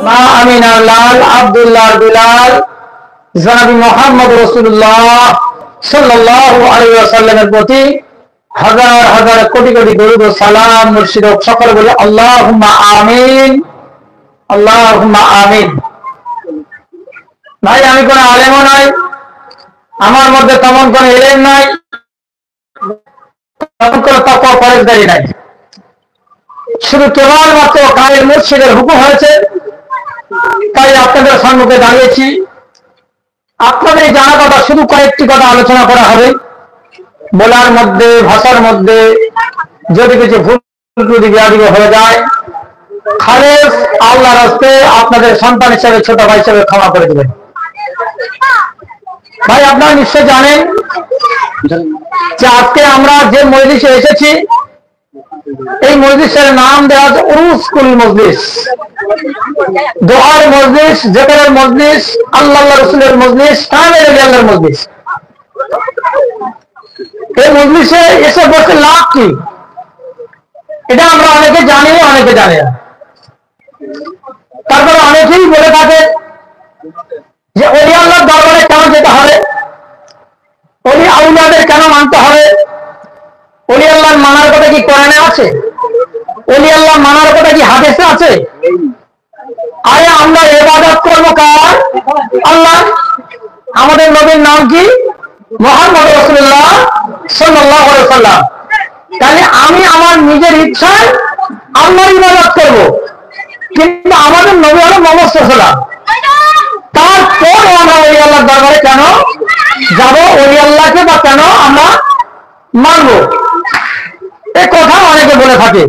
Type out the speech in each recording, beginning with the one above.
মা আমিনার লাল আব্দুল্লাহ বিলাল জনাবি মুহাম্মদ রাসূলুল্লাহ সাল্লাল্লাহু আলাইহি ওয়াসাল্লামের প্রতি হাজার হাজার কোটি কোটি দরুদ ও সালাম মুর্শিদ সকল বলে আল্লাহুম্মা আমিন, আল্লাহুম্মা আমিন। ভাই, আমি কোন আলেমও নাই, আমার মধ্যে তেমন কোন ইলম নাই, তেমন কোন তাকওয়া পরহেজগারি নাই। শুধু কেবলমাত্র কায়ের মুর্শিদের হুকুম হয়েছে, তাই আপনাদের সম্মুখে দাঁড়িয়েছি। আপনাদের জানা কথা শুধু কয়েকটি কথা আলোচনা করা হবে। বলার মধ্যে, ভাষার মধ্যে যদি কিছু ভুল ত্রুটি বিয়াদিব হয়ে যায়, খালেস আল্লাহর রাস্তে আপনাদের সন্তান হিসেবে, ছোট ভাই হিসেবে ক্ষমা করে দেবেন। ভাই, আপনারা নিশ্চয় জানেন যে আজকে আমরা যে মজলিসে এসেছি, এই মজলিসের নাম দেওয়া আছে উরুসকুল মজলিস, দোয়ার মজলিস, জিকিরের মজলিস, আল্লাহ রাসূলের মজলিস, কামেল আল্লাহর মজলিস। এই মজলিসে এসে বসে লাভ কি, এটা আমরা অনেকে জানি, অনেকে জানি না। তারপরে অনেকেই বলে থাকে যে ওলি আল্লাহর দরবারে কেন যেতে হবে, ওলি আউলিয়াদের কেন মানতে হবে, ওলি আল্লাহর মানার কথা কি কোরআনে আছে, ওলি আল্লাহ মানার কথা কি হাদিসে আছে? আরে আমরা ইবাদত করব কার? আল্লাহ। আমাদের নবীর নাম কি? মুহাম্মদ রাসূলুল্লাহ সাল্লাল্লাহু আলাইহি ওয়াসাল্লাম। তাহলে আমি আমার নিজের ইচ্ছায় আল্লাহর ইবাদত করব, কিন্তু আমাদের নবী হলো মুহাম্মদ সাল্লাল্লাহু আলাইহি ওয়াসাল্লাম। তারপর আমরা ওলি আল্লাহর দরবারে কেন যাব, ওলি আল্লাহকে বা কেন আমরা মানব? এই কথা অনেকে বলে থাকে।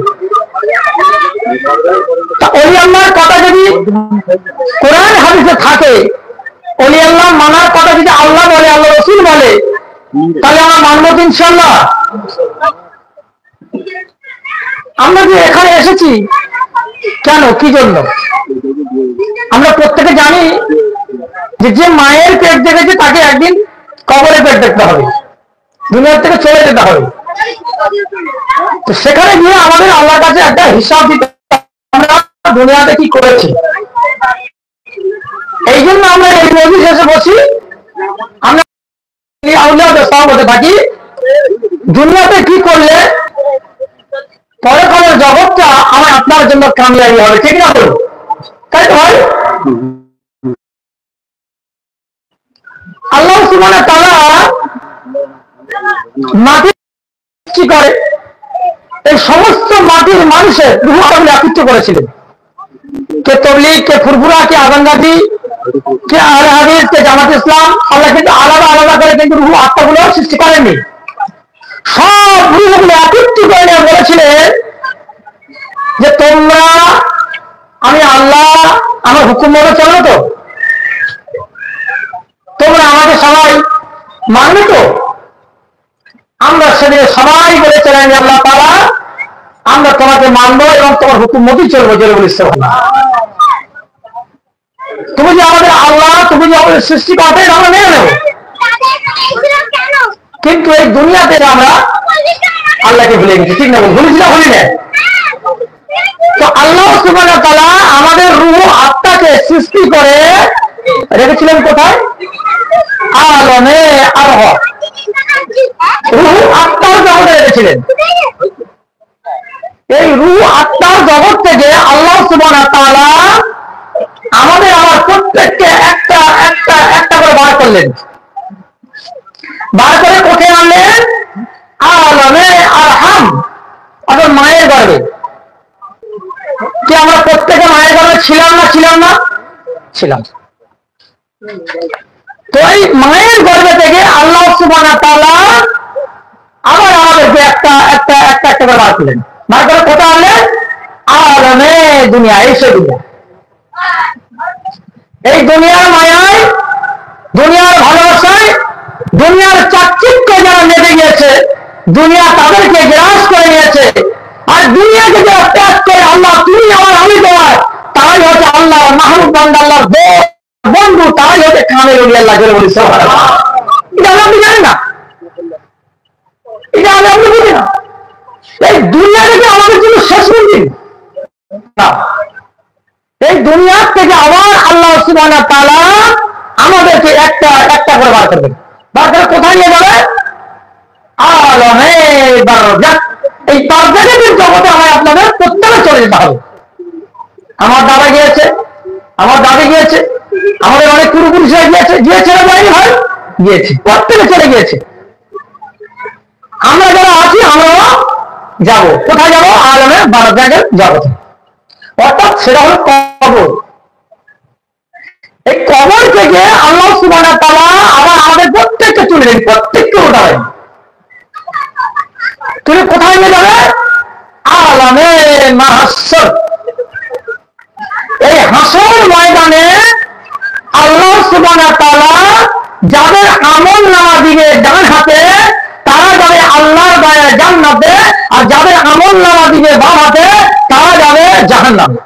ওলি আল্লাহর কথা যদি কোরআন হাদিসে থাকে, ওলি আল্লাহ মানার কথা যদি আল্লাহ বলে, আল্লাহ রাসূল বলে, তাহলে আমরা মানব ইনশাআল্লাহ। আমরা যে এখানে এসেছি কেন, কি জন্য? আমরা প্রত্যেকে জানি যে যে মায়ের পেট দেখেছে তাকে একদিন কবরে পেট দেখতে হবে, দুনিয়ার থেকে চলে যেতে হবে। তো সেখানে গিয়ে আমাদের আল্লাহর কাছে একটা হিসাব দিতে, আমরা দুনিয়াতে কি করেছি। এই জন্য আমরা এই মজলিসে এসে বসি, আমরা আউলিয়াদের সহবতে থাকি। দুনিয়াতে কি করলে পরকালের জগৎটা আমার আপনার জন্য কামিয়াবি হবে, ঠিক না? বলুন, তাই তো হয়? আল্লাহ সুবহানাহু ওয়া তাআলা মাটি সৃষ্টি করে, এই সমস্ত মাটির মানুষের রূহ আল্লাহ একত্রিত করেছিলেন। কে তবলিগ, কে ফুরফুরা, কে আজানগাজি, কে আহলে হাদিস, কে জামাত ইসলাম। আল্লাহ কিন্তু আলাদা আলাদা করে কিন্তু রূহ আত্মাগুলো সৃষ্টি করেননি, সব রূহগুলো একত্রিত করে নিয়ে বলেছিলেন যে তোমরা, আমি আল্লাহ আমার হুকুম মতো চলো তো, তোমরা আমাকে সবাই মানবে তো? আমরা সেদিকে সবাই বলেছিলেন যে আল্লাহ তাআলা, আমরা তোমাকে মানবো এবং তোমার হুকুম মতই চলবো। জোরে বলিস তুমি যে আমাদের আল্লাহ, তুমি যে আমাদের সৃষ্টিকর্তা, আমরা মেনে নেব। কিন্তু এই দুনিয়াতে আমরা আল্লাহকে ভুলে গেছি, ঠিক না? ভুলেছিলাম, ভুলি না? তো আল্লাহ সুবহানাহু ওয়া তাআলা আমাদের রূহ আত্মাকে সৃষ্টি করে রেখেছিলেন কোথায়? আলমে আরহ, রূহ আত্মার জগতে রেখেছিলেন। এই রূহ আত্মার জগৎ থেকে আল্লাহ সুবহানাহু ওয়া তাআলা আমাদের আমার প্রত্যেককে একটা একটা একটা করে বার করলেন। বার করে কোথায় আনলেন? আলমে আরহাম, অর্থাৎ মায়ের গর্ভে। কি আমরা প্রত্যেকে মায়ের গর্ভে ছিলাম না? ছিলাম না? ছিলাম। তো এই মায়ের গর্ভে থেকে আল্লাহ সুবহানাহু ওয়া তাআলা আবার আমাদেরকে একটা একটা একটা একটা করে বার করলেন। বার করে কোথায় আনলেন? আলমে দুনিয়া, এই সে দুনিয়া। এই দুনিয়ার মায়ায়, দুনিয়ার ভালোবাসায়, দুনিয়ার চাকচিক্যে যারা নেমে গিয়েছে, দুনিয়া তাদেরকে গ্রাস করে নিয়েছে। আর দুনিয়াকে যারা ত্যাগ করে আল্লাহ তুমি আমার, আমি তোমার, তারাই হচ্ছে আল্লাহ মাহবুব বান্দা, আল্লাহর বন্ধু, তারাই হচ্ছে কামেল ওলি আল্লাহ। জোরে বলি সুবহানাল্লাহ। এটা আপনি জানেন না, এটা আপনি বুঝি না। এই দুনিয়াটাকে আমাদের জন্য শেষ করে দিন। দুনিয়ার থেকে আবার আল্লাহ সুবহানাহু ওয়া তাআলা আমাদেরকে একটা একটা করে বার করবেন। বার করে কোথায় নিয়ে যাবে? আলমে বারজাখ। এই বারজাখের জগতে আমার আপনাদের প্রত্যেকে চলে যেতে হবে। আমার দাদা গিয়েছে, আমার দাদি গিয়েছে, আমাদের অনেক পূর্বপুরুষরা গিয়েছে, গিয়েছে না যায়নি ভাই? গিয়েছে, প্রত্যেকে চলে গিয়েছে। আমরা যারা আছি আমরাও যাবো। কোথায় যাবো? আলমে বারজাখের জগতে। অর্থাৎ সেটা হলো কবর। এই কবর থেকে আল্লাহ সুবহানাহু ওয়া তাআলা আবার আমাদের প্রত্যেককে তুলে দেন, প্রত্যেককে উঠাবেন। তুলে কোথায় নিয়ে যাবে? আলমে মাহশর। এই হাসর ময়দানে আল্লাহ সুবহানাহু ওয়া তাআলা যাদের আমল নামা দিবে ডান হাতে তারা যাবে আল্লাহর দয়ায় জান্নাতে, আর যাদের আমল নামা দিবে বাম হাতে তারা যাবে জাহান্নামে।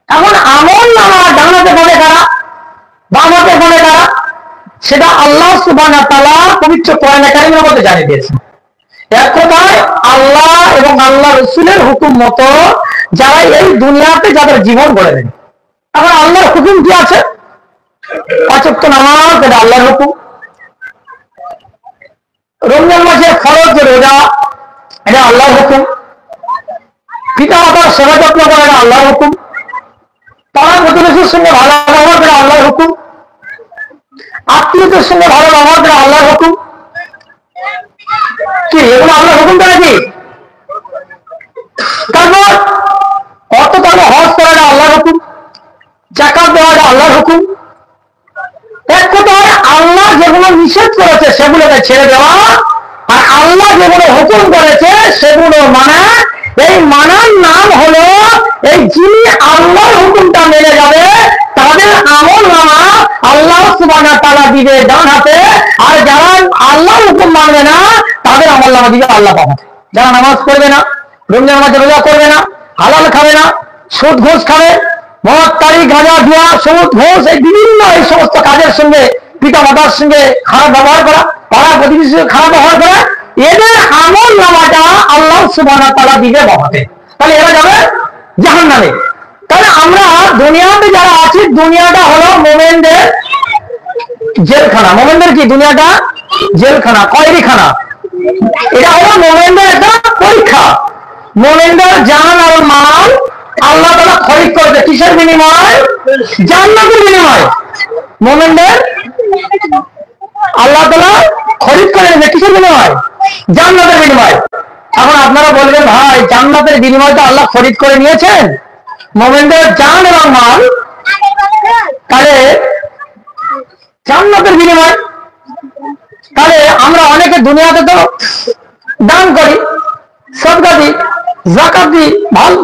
এখন আমল নামা ডান হাতে বলে কারা, বাম হাতে বলে কারা, সেটা আল্লাহ সুবহানাহু ওয়া তাআলা পবিত্র কোরআনে কারীমের মধ্যে জানিয়ে দিয়েছেন। এক কথায় আল্লাহ এবং আল্লাহ রাসূলের হুকুম মতো যারা এই দুনিয়াতে যাদের জীবন গড়ে দেন। এখন আল্লাহর হুকুম কি আছে? পাঁচ ওয়াক্ত নামাজ, এটা আল্লাহর হুকুম। রমজান মাসে ফরজ যে রোজা, এটা আল্লাহর হুকুম। পিতা মাতার সেবা যত্ন করা, এটা আল্লাহর হুকুম। পাড়া প্রতিবেশীর সঙ্গে ভালো ব্যবহার করা আল্লাহর হুকুম। আত্মীয়দের সঙ্গে ভালো ব্যবহার করা আল্লাহর হুকুম। কি এগুলো আল্লাহর হুকুম করে কি? তারপর অর্থ তাহলে হজ করাটা আল্লাহর হুকুম, যাকাত দেওয়াটা আল্লাহর হুকুম। এক কথায় আল্লাহ যেগুলো নিষেধ করেছে সেগুলোকে ছেড়ে দেওয়া, আর আল্লাহ যেগুলো হুকুম করেছে সেগুলো মানা। এই মানার নাম হলো, এই যিনি আল্লাহর হুকুমটা মেনে যাবে তাদের আমল নামা আল্লাহ সুবহানাহু ওয়া তাআলা দিবে ডান হাতে, আর যারা আল্লাহর হুকুম মানবে না তাদের আমল নামা দিবে আল্লাহ বাম হাতে। যারা নামাজ পড়বে না, রমজান মাসে রোজা করবে না, হালাল খাবে না, সুদ ঘুষ খাবে, মদ তারিখ গাঁজা জুয়া সুদ ঘুষ এই বিভিন্ন এই সমস্ত কাজের সঙ্গে পিতা মাতার সঙ্গে খারাপ ব্যবহার করা, পাড়া প্রতিবেশীর সঙ্গে খারাপ ব্যবহার করা, এদের আমল নামাটা আল্লাহ সুবহানাহু ওয়া তাআলা দিবে বাম হাতে। তাহলে এরা যাবে জাহান্নামে। তাহলে আমরা দুনিয়াতে যারা আছি, দুনিয়াটা হলো মোমেনদের জেলখানা। মোমেনদের কি? দুনিয়াটা জেলখানা, কয়েদিখানা। এটা হলো মোমেনদের একটা পরীক্ষা। মোমেনদের জান আর মাল আল্লাহ তাআলা খরিদ করেছে কিসের বিনিময়? জান্নাতের বিনিময়। মোমেনদের আল্লাহ তাআলা খরিদ করেছে কিসের বিনিময়? জান্নাতের বিনিময়। এখন আপনারা বলবেন, ভাই জান্নাতের বিনিময় তো আল্লাহ খরিদ করে নিয়েছেন, মোমেনদের জান এবং মাল, তাহলে জান্নাতের বিনিময়। তাহলে আমরা অনেকে দুনিয়াতে তো দান করি, সদকা দিই, যাকাত দিই,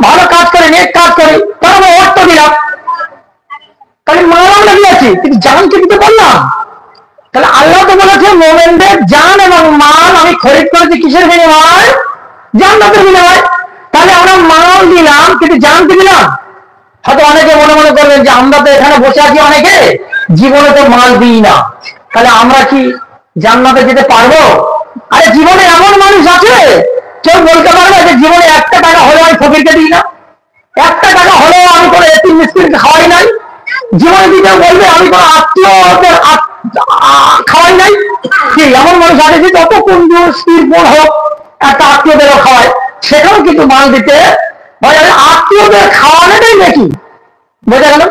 ভালো কাজ করি, নেক কাজ করি, তার আমরা অর্থ দিলাম, তাহলে মাল আমরা দিয়েছি, কিন্তু জানকে দিতে পারলাম? তাহলে আল্লাহ তো বলেছে মোমেনদের জান এবং মাল আমি খরিদ করেছি কিসের বিনিময়? জান্নাতের বিনিময়। তাহলে আমরা মাল দিলাম কিন্তু জানকে দিলাম। হয়তো অনেকে মনে মনে করবেন যে আমরা তো এখানে বসে আছি, অনেকে জীবনে তো মাল দিই না, তাহলে আমরা কি জান্নাতে যেতে পারবো? আরে জীবনে এমন মানুষ আছে কেউ বলতে পারবে যে জীবনে একটা টাকা হলেও আমি ফকিরকে দিই না, একটা টাকা হলেও আমি কোনো এতিম মিসকিনকে খাওয়াই নাই, জীবনে দিতে বলবে আমি কোনো আত্মীয়দের খাওয়াই নাই। কি এমন মানুষ আছে যে যত কঞ্জুস স্থির হোক একটা আত্মীয়দেরও খাওয়ায়, সেখানেও কিন্তু মাল দিতে আত্মীয়দের খাওয়ানোটাই নাকি। বোঝা গেল?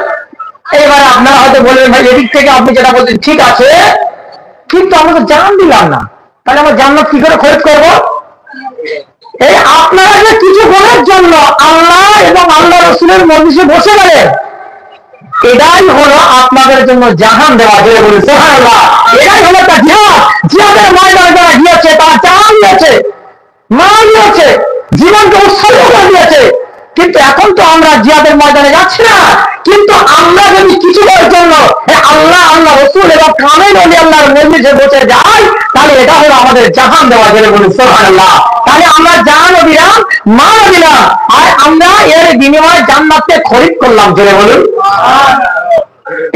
এবার আপনারা হয়তো বলবেন, ভাই এদিক থেকে আপনি যেটা বলছেন ঠিক আছে, কিন্তু আমরা তো জান দিলাম না, তাহলে আমরা জান্নাত কি করে খরচ করবো? এই আপনারা যে কিছু করার জন্য আল্লাহ এবং আল্লাহ রাসূলের মজলিসে বসে গেলেন, এটাই হলো আপনাদের জন্য জাহান দেওয়া। যে বলে সুবহানাল্লাহ, এটাই হলো একটা জিহাদ। জিহাদের ময়দানে যারা গিয়েছে তারা জান দিয়েছে, মাল দিয়েছে, জীবনকে উৎসর্গ করে দিয়েছে। কিন্তু এখন তো আমরা জিহাদের ময়দানে যাচ্ছি না, কিন্তু আমরা যদি কিছু করার জন্য আল্লাহ আল্লাহ রাসূল এবং কামেল ওলি আল্লাহর মজলিসে বসে যাই, তাহলে এটা হলো আমাদের জাহান দেওয়া। যে বলে সুবহানাল্লাহ, তাহলে আমরা জানও দিলাম, মালও দিলাম, আর আমরা এর বিনিময়ে জান্নাতকে খরিদ করলাম। যে বলুন,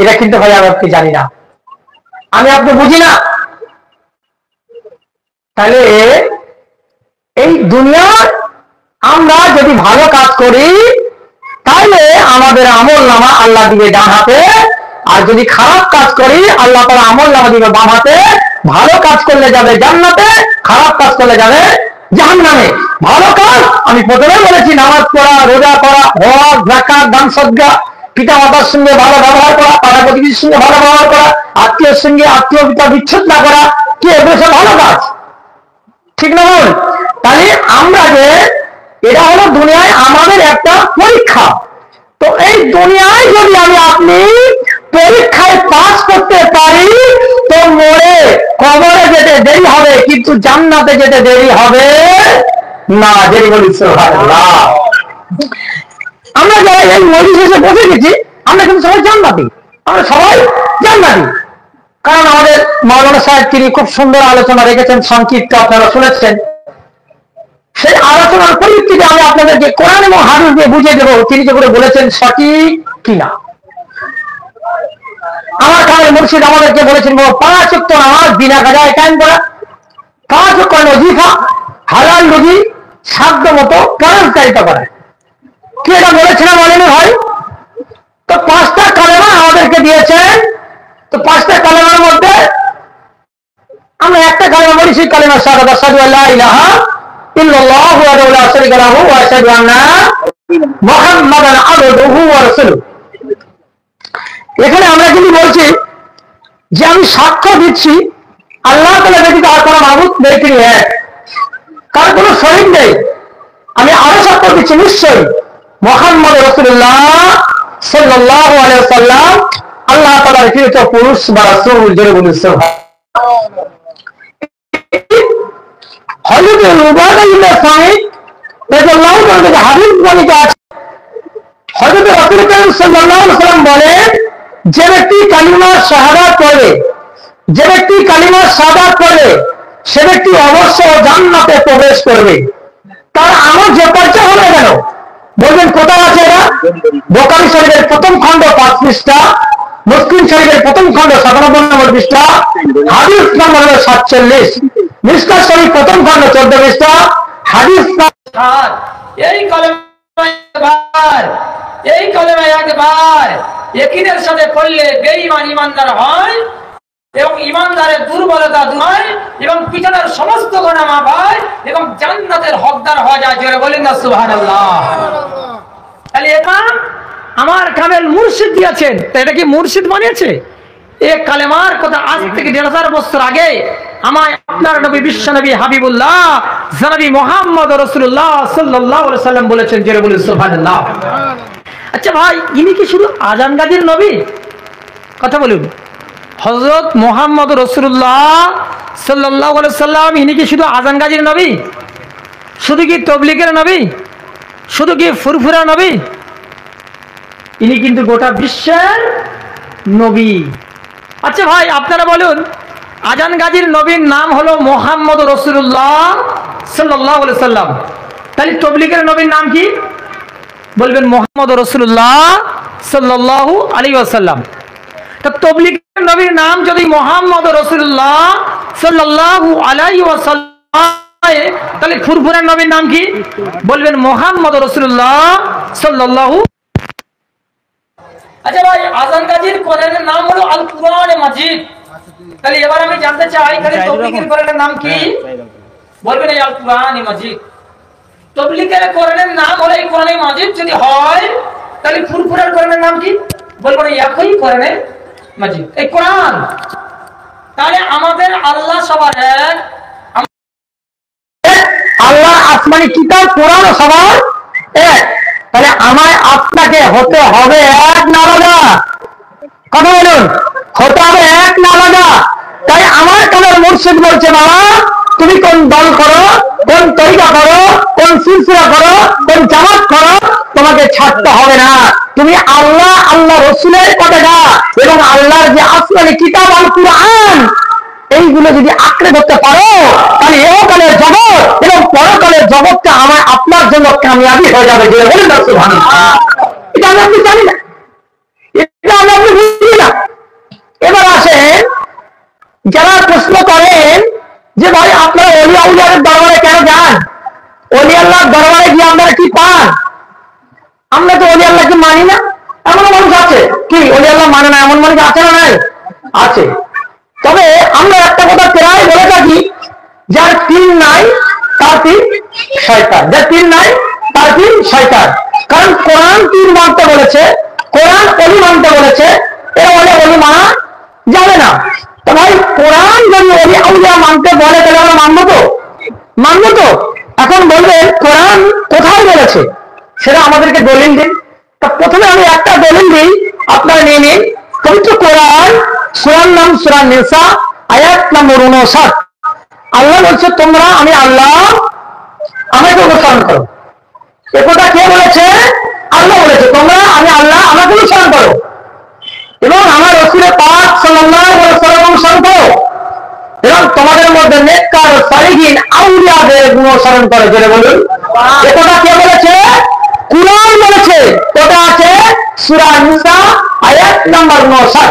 এটা কিন্তু ভাই আমি আপনি জানি না, আমি আপনি বুঝি না। তাহলে এই দুনিয়ার আমরা যদি ভালো কাজ করি তাহলে আমাদের আমল নামা আল্লাহ দিবে ডান হাতে, আর যদি খারাপ কাজ করি আল্লাহ তাআলা আমল নামা দিবে বাম হাতে। ভালো কাজ করলে যাবে জান্নাতে, খারাপ কাজ করলে যাবে জাহান্নামে। ভালো কাজ আমি প্রথমে বলেছি, নামাজ পড়া, রোজা করা, হজ, যাকাত, দান সদকা, পিতা মাতার সঙ্গে ভালো ব্যবহার করা, পাড়া প্রতিবেশীর সঙ্গে ভালো ব্যবহার করা, আত্মীয়ের সঙ্গে আত্মীয় পিতা বিচ্ছেদ না করা, কি এগুলো সব ভালো কাজ, ঠিক না বল? তাহলে আমরা যে এটা হলো দুনিয়ায় আমাদের একটা পরীক্ষা। তো এই দুনিয়ায় যদি আমি আপনি পরীক্ষায় পাস করতে পারি তো মরে কবরে যেতে দেরি হবে, কিন্তু জান্নাতে যেতে দেরি হবে না। দেরি বলি সুবহানাল্লাহ। আমরা যারা এই মজলিস এসে বসে গেছি আমরা কিন্তু সবাই জান্নাতি, আমরা সবাই জান্নাতি। কারণ আমাদের মাওলানা সাহেব তিনি খুব সুন্দর আলোচনা রেখেছেন, সংক্ষিপ্ত আপনারা শুনেছেন। সেই আলোচনার পরিপ্রেক্ষিতে আমি আপনাদেরকে কোরআন এবং হাদিস দিয়ে বুঝিয়ে দেবো তিনি যেগুলো বলেছেন সঠিক কিনা। আমার কাছে মুর্শিদ আমাদেরকে বলেছেন 5 ওয়াক্ত নামাজ বিনা কাজায় কায়েম করা, 5 ওয়াক্ত ওয়াজিফা হালাল রুজি সাধ্য মতো পরোপকারিতা করা। কি এটা বলেছিলাম বলেনি ভাই? তো 5টা কালেমা আমাদেরকে দিয়েছেন। তো 5টা কালেমার মধ্যে আমরা একটা কালেমা বলি, সেই কালেমা শাহাদাত আশহাদু আল্লা ইলাহা ইল্লাল্লাহু ওয়াহদাহু লা শারীকা লাহু ওয়া আশহাদু আন্না মুহাম্মাদান আবদুহু ওয়া রাসূলুহু। এখানে আমরা কিন্তু বলছি যে আমি সাক্ষ্য দিচ্ছি আল্লাহ তাআলা ব্যতীত আর কোনো মাবুদ নেই, তিনি এক, কার কোনো শরীক নেই। আমি আরো সাক্ষ্য দিচ্ছি নিশ্চয়ই মুহাম্মদ রাসূলুল্লাহ সাল্লাল্লাহু আলাইহি ওয়াসাল্লাম আল্লাহ তাআলার প্রিয় পুরুষ বা রাসূল। জোরে বলুন সুবহানাল্লাহ। হযরত উবাদা ইবনে সামিত রাদিয়াল্লাহু তাআলা থেকে হাদিস বর্ণিত আছে, হযরত রাসূল করিম সাল্লাল্লাহু আলাইহি ওয়াসাল্লাম বলেন, যে ব্যক্তি কালিমা শাহাদাত পড়ে, যে ব্যক্তি কালিমা শাহাদাত পড়ে সে ব্যক্তি অবশ্যই জান্নাতে প্রবেশ করবে। তার আমল যে পর্যায়ে হলো কেন বলবেন কোথায় আছে এটা? বুখারী শরীফের প্রথম খণ্ড 5 পৃষ্ঠা, মুসলিম শরীফের প্রথম খণ্ড 97 নম্বর পৃষ্ঠা, হাদিস নম্বর হলো 47, মিশকাত শরীফ প্রথম খণ্ড 14 পৃষ্ঠা, হাদিস এই কলেমা একবার ইয়াকিনের সাথে পড়লে বেঈমান ঈমানদার হয় এবং ঈমানদারের দুর্বলতা দূর হয় এবং পিছনের সমস্ত গুনাহ মাফ হয় এবং জান্নাতের হকদার হওয়া যায়। জোরে বলেন না সুবহানাল্লাহ। তাহলে এটা আমার কামেল মুর্শিদ দিয়েছেন, তো এটা কি মুর্শিদ বানিয়েছে? এই কালেমার কথা আজ থেকে 1500 বছর আগে আমায় আপনার নবী বিশ্ব নবী হাবিবুল্লাহ জনাবি মুহাম্মদ রাসূলুল্লাহ সাল্লাল্লাহু আলাইহি সাল্লাম বলেছেন। জোরে বলেন সুবহানাল্লাহ। আচ্ছা ভাই, ইনি কি শুধু আজান গাজীর নবী? কথা বলুন। হযরত মুহাম্মদ রাসূলুল্লাহ সাল্লাল্লাহু আলাইহি সাল্লাম ইনি কি শুধু আজান গাজীর নবী? শুধু কি তাবলীগের নবী? শুধু কি ফুরফুরা নবী? ইনি কিন্তু গোটা বিশ্বের নবী। আচ্ছা ভাই, আপনারা বলুন, আজান গাজীর নবীর নাম হলো মুহাম্মদ রাসূলুল্লাহ সাল্লাল্লাহু আলাইহি সাল্লাম, তাহলে তাবলীগের নবীর নাম কি? বলবেন মুহাম্মদ রাসূলুল্লাহ সাল্লাল্লাহু আলাইহি ওয়াসাল্লাম। তো তাবলীগের নবীর নাম যদি মুহাম্মদ রাসূলুল্লাহ সাল্লাল্লাহু আলাইহি ওয়াসাল্লাম, তাহলে ফুরফুরার নবীর নাম কি? বলবেন মুহাম্মদ রাসূলুল্লাহ সাল্লাল্লাহু। আচ্ছা ভাই, আজান গাজীর কোরআনের নাম হলো আল কুরআনে মাজিদ। তাহলে এবার আমি জানতে চাই, তাহলে তাবলীগের কোরআনের নাম কি? বলবেন এই আল কুরআনে মাজিদ। তাবলীগের কোরআনের নাম হলো এই কোরআনে মাজিদ যদি হয়, তাহলে ফুরফুরার কোরআনের নাম কি? বলবেন এই একই কোরআনে মাজিদ, এই কোরআন। তাহলে আমাদের আল্লাহ সবার এক, আল্লাহ আসমানি কিতাব কোরআন সবার এক। তাহলে আমায় আপনাকে হতে হবে এক না আলাদা? কথা বলুন, হতে হবে এক না আলাদা? তাই আমার কালের মুর্শিদ বলছে, বাবা তুমি কোন দল করো, কোন তরিকা করো, কোন সিলসিলা করো, কোন জামাত করো, তোমাকে ছাড়তে হবে না। তুমি আল্লাহ আল্লাহ রসুলের কথাটা এবং আল্লাহর যে আসমানি কিতাব আল কুরআন এইগুলো যদি আঁকড়ে ধরতে পারো, তাহলে এহকালের জগৎ এবং পরকালের জগৎটা আমার আপনার জন্য কামিয়াবি হয়ে যাবে। যে বলেন না সুবহানাল্লাহ। এটা আমি আপনি জানি না, এটা আমি আপনি বুঝি না। এবার আসেন, যারা প্রশ্ন করেন যে ভাই আপনারা ওলি আউলিয়াদের দরবারে কেন যান, ওলি আল্লাহর দরবারে গিয়ে আপনারা কি পান? আমরা তো ওলি আল্লাহকে মানি না, এমন মানুষ আছে কি ওলি আল্লাহ মানে না এমন মানুষ আছে না? নাই, আছে। তবে আমরা একটা কথা প্রায় বলে থাকি, যার তিন নাই তার তিন শয়তান, যার তিন নাই তার তিন শয়তান। কারণ কোরআন তিন মানতে বলেছে, কোরআন অলি মানতে বলেছে, এ বলে অলি মানা যাবে না। তো ভাই কোরআন যদি অলি আউলিয়া মানতে বলে তাহলে আমরা মানবো তো? মানবো তো? এখন বলবেন কোরআন কোথায় বলেছে, সেটা আমাদেরকে দলিল দিন। তা প্রথমে আমি একটা দলিল দিই, আপনারা নিয়ে নিন। পবিত্র কোরআন সূরার নাম সূরা নিসা, আয়াত নম্বর 59। আল্লাহ বলছে তোমরা আমি আল্লাহ আমাকে অনুসরণ করো। এ কথা কে বলেছে? আল্লাহ বলেছে তোমরা আমি আল্লাহ আমাকে অনুসরণ করো এবং আমার রাসূল পাক সাল্লাল্লাহু আলাইহি ওয়াসাল্লাম অনুসরণ করো এবং তোমাদের মধ্যে নেককার সালিহিন আউলিয়াদের অনুসরণ করো। জেনে বলুন এ কথা কে বলেছে? কুরআন বলেছে। এটা আছে সূরা নিসা আয়াত নম্বর 59।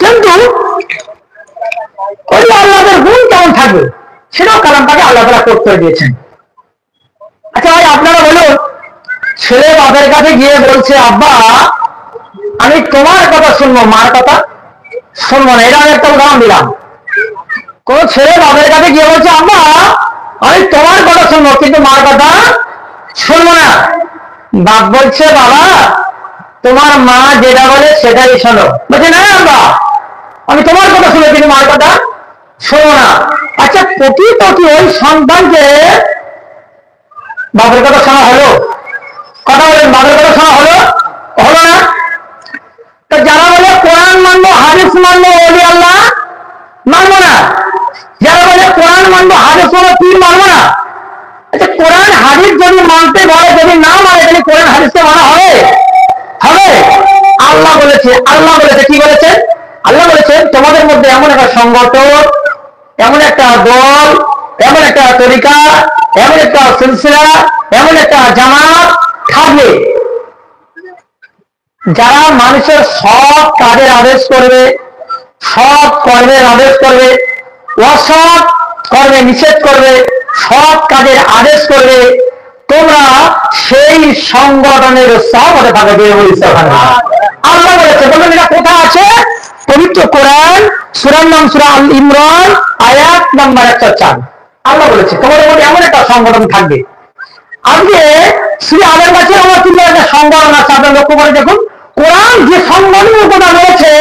কিন্তু ওই আল্লাহর গুণ কেমন থাকবে সেটাও কালামটাকে আল্লাহ তাআলা করতে দিয়েছেন। আচ্ছা ভাই আপনারা বলুন, ছেলে বাবার কাছে গিয়ে বলছে আব্বা আমি তোমার কথা শুনবো, মার কথা শুনবো না। এটা আমি একটা উদাহরণ দিলাম। কোন ছেলে বাবার কাছে গিয়ে বলছে আব্বা আমি তোমার কথা শুনবো কিন্তু মার কথা শুনবো না। বাপ বলছে বাবা তোমার মা যেটা বলে সেটাই শোনো। বলছে না আব্বা আমি তোমার কথা শুনে কিন্তু মার কথা শোনো না। আচ্ছা প্রকৃত কি ওই সন্তানকে বাবার কথা শোনা হলো? কথা বলেন, বাবার কথা শোনা হলো? হলো না। তো যারা বলে কোরআন মানবো হাদিস মানবো ওলি আল্লাহ মানবো না, যারা বলে কোরআন মানবো হাদিস মানবো পীর মানবো না। আচ্ছা কোরআন হাদিস যদি মানতে বলে, যদি না মানে তাহলে কোরআন হাদিসকে মানা হবে? হবে? আল্লাহ বলেছে, আল্লাহ বলেছে কি বলেছে? আল্লাহ বলেছে তোমাদের মধ্যে এমন একটা সংগঠন, এমন একটা দল, এমন একটা তরিকা, এমন একটা সিলসিলা, এমন একটা জামাত থাকবে যারা মানুষের সব কাজের আদেশ করবে, সব কর্মের আদেশ করবে, অসৎ কর্মে নিষেধ করবে, সব কাজের আদেশ করবে। তোমরা সেই সংগঠনের সহমতে থাকবে। আল্লাহ বলেছে। বলবেন এটা কোথায় আছে? পবিত্র কোরআন সূরার নাম সূরা আল ইমরান আয়াত নাম্বার 104। আল্লাহ বলেছে তোমাদের মধ্যে এমন একটা সংগঠন থাকবে। আজকে শ্রী আলের কাছে আমার কিন্তু একটা সংগঠন আছে, আপনার লক্ষ্য করে দেখুন কোরআন যে সংগঠনের কথা বলেছে,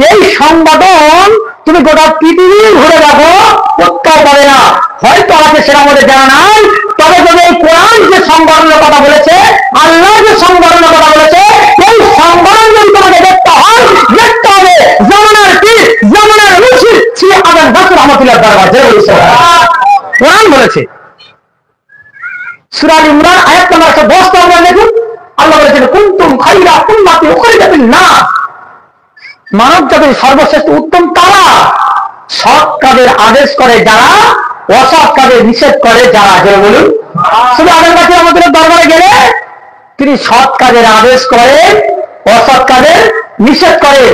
এই সংগঠন তুমি গোটা পৃথিবী ঘুরে দেখো কোথাও পাবে না। হয়তো আছে সেটা আমাদের জানা নাই, তবে যদি এই কোরআন যে সংগঠনের কথা বলেছে, আল্লাহ যে সংগঠনের কথা বলেছে, এই সংগঠন যদি তোমাকে দেখতে হয়, দেখতে হবে জামানার পীর, জামানার মুর্শিদ শ্রী আজান গাছর রহমতুল্লাহ দরবার। কোরআন বলেছে সূরা আল ইমরান আয়াত নাম্বার 110 আমরা দেখুন আল্লাহ বলেছেন কুনতুম খায়রা উম্মাতি উখরিজাত লিন-নাস। মানব জাতির সর্বশ্রেষ্ঠ উত্তম তারা সৎ কাজের আদেশ করে যারা, অসৎ কাজের নিষেধ করে যারা। যে বলুন শুধু আমাদের কাছে আমাদের দরবারে গেলে তিনি সৎ কাজের আদেশ করেন, অসৎ কাজের নিষেধ করেন।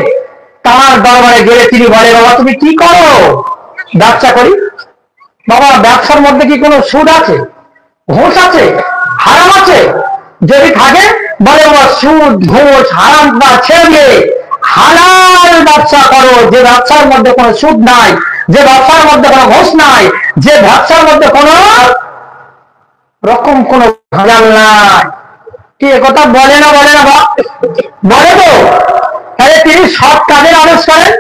তার দরবারে গেলে তিনি বলে বাবা তুমি কি করো? ব্যবসা করি। বাবা ব্যবসার মধ্যে কি কোনো সুদ আছে, ঘুষ আছে, হারাম আছে? যদি থাকে বলে বাবা সুদ ঘুষ হারাম বা ছেড়ে দিয়ে হালাল ব্যবসা করো, যে ব্যবসার মধ্যে কোনো সুদ নাই, যে ব্যবসার মধ্যে কোনো ঘুষ নাই, যে ব্যবসার মধ্যে কোনো রকম কোনো ভেজাল নাই। কি কথা বলে না? বলে না? বলে তো। তাহলে তিনি সৎ কাজের আদেশ করেন,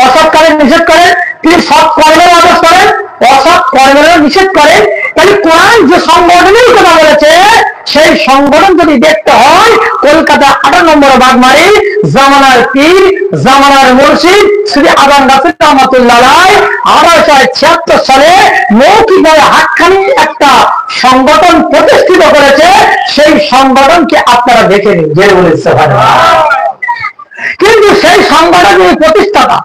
অসৎ কাজের নিষেধ করেন। তিনি সৎ কর্মের আদেশ করেন, অসৎ কর্মের নিষেধ করেন। তাহলে কোরআন যে সংগঠনের কথা বলেছে, সেই সংগঠন যদি দেখতে হয় কলকাতা 18 নম্বর বাগমারি জামানার পীর, জামানার মুর্শিদ শ্রী আজান গাছর রহমতুল্লাহ আলাইহি 1876 সালে মৌখিকভাবে হাতখানি একটা সংগঠন প্রতিষ্ঠিত করেছে। সেই সংগঠনকে আপনারা দেখে নিন। যে বলেছে কিন্তু সেই সংগঠনের প্রতিষ্ঠাতা,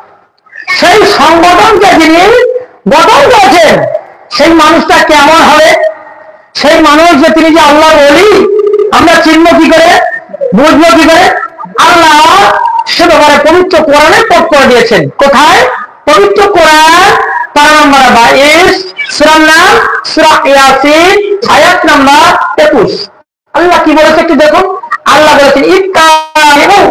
সেই সংগঠনকে যিনি গঠন করেছেন, সেই মানুষটা কেমন হবে? সেই মানুষ যে তিনি যে আল্লাহর ওলি, আমরা চিনব কি করে, বুঝবো কি করে? আল্লাহ সে ব্যাপারে পবিত্র কোরআনে পথ করে দিয়েছেন। কোথায়? পবিত্র কোরআন পারা নাম্বার 22 সূরার নাম সূরা ইয়াসিন আয়াত নাম্বার 21। আল্লাহ কি বলেছে একটু দেখুন। আল্লাহ বলেছেন ইত্তাবিউ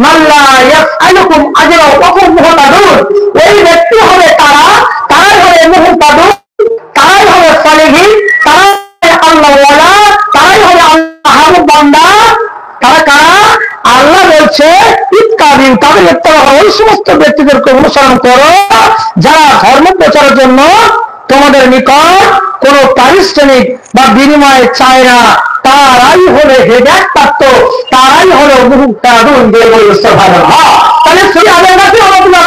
মাল্লা ইয়াসআলুকুম আজরা ওয়া হুম মুহতাদুন। ওই ব্যক্তি হবে তারাই হবে মুহতাদুন, তারাই হবে সালেহীন, তারাই আল্লাহ ওয়ালা, তারাই হবে আল্লাহর বান্দা। তারা কারা? আল্লাহ বলছে ইত্তাবিউ, তাদের ইত্তেবা ওই সমস্ত ব্যক্তিদেরকে অনুসরণ করো যারা ধর্ম প্রচারের জন্য তোমাদের নিকট কোন পারিশ্রমিক বা বিনিময় চায় না, তারাই হলে হেদায়েত প্রাপ্ত, তারাই হলো মুহতাদুন। তাহলে সেই আল্লাহর কাছে রহমতুল্লাহ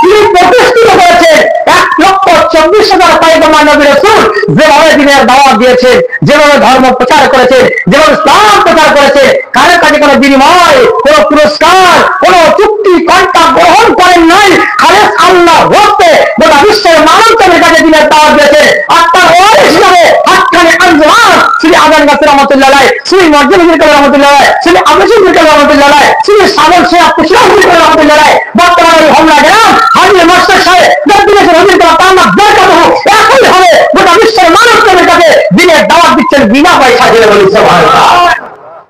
তিনি প্রতিষ্ঠিত করেছেন 1,24,000 পয়গম্বর নবী রাসূল যেভাবে দিনের দাওয়াত দিয়েছে, যেভাবে ধর্ম প্রচার করেছে, যেভাবে ইসলাম প্রচার করেছে, কারোর কাছে কোনো বিনিময়, কোনো পুরস্কার, কোনো চুক্তি কন্ট্রাক্ট গ্রহণ করেন নাই। খালেস আল্লাহ ভক্তে গোটা বিশ্বের মানুষের কাছে দিনের দাওয়াত দিয়েছে। আর তার ওয়ারিস হিসাবে হাক্কানি আঞ্জুমান শ্রী আজান গাছের রহমতুল্লাহ আলাইহি, শ্রী মর্জিদ মিরকাত রহমতুল্লাহ আলাইহি, শ্রী আবুল মিরকাত রহমতুল্লাহ আলাইহি, শ্রী সাগর শেখ কুশলা মিরকাত রহমতুল্লাহ আলাইহি, বর্তমানে হোমনা গ্রাম হাজী মাস্টার সাহেব দক্ষিণেশ্বর হযরত তাআলা বরকাতুহু একই হবে গোটা বিশ্বের মানুষের কাছে দিনের দাওয়াত দিচ্ছেন বিনা পয়সা দিয়ে। বলি সুবহানাল্লাহ।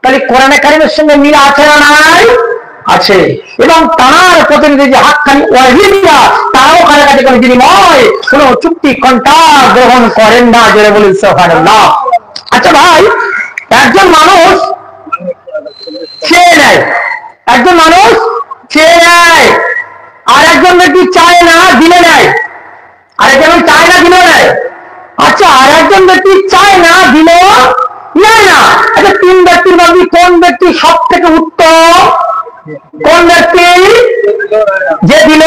তাহলে কোরআনে কারীমের সঙ্গে মিল আছে না নাই? আছে। এবং তার প্রতিনিধি যে হাক্কানি ওয়াহিদরা, তারাও কারো কাছে কোনো বিনিময়, কোনো চুক্তি কন্ট্রাক্ট গ্রহণ করেন না। জোরে বলি সুবহানাল্লাহ। আচ্ছা ভাই, একজন মানুষ চেয়ে নেয়, একজন মানুষ চেয়ে নেয়, আর একজন ব্যক্তি চায় না দিলে নেয়, আর একজন চায় না দিলে নেয়। আচ্ছা, আর একজন ব্যক্তি চায় না দিলেও নেয় না। আচ্ছা, 3 ব্যক্তির মধ্যে কোন ব্যক্তি সব থেকে উত্তম? কোন ব্যক্তি? যে দিল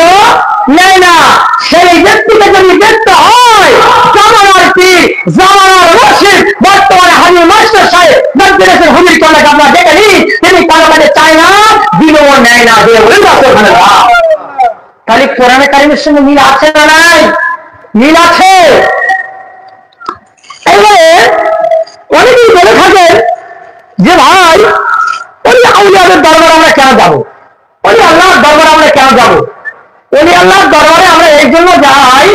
নেয় না। সেই ব্যক্তিকে যদি দেখতে হয় জামানার কি জামানার রশিদ বর্তমানে হাজী মাস্টার সাহেব দক্ষিণেশ্বর হুজুর কলেজ আপনারা দেখে নিন, তিনি কারো কাছে চায় না দিলেও নেয় না। তাহলে কোরআনে কারীমের সঙ্গে মিল আছে না নাই? মিল আছে। এবারে অনেকেই বলে থাকেন যে ভাই ওই আউলিয়াদের দরবারে আমরা কেন যাবো, ওই আল্লাহর দরবারে আমরা কেন যাবো? ওই আল্লাহর দরবারে আমরা এই জন্য যাই,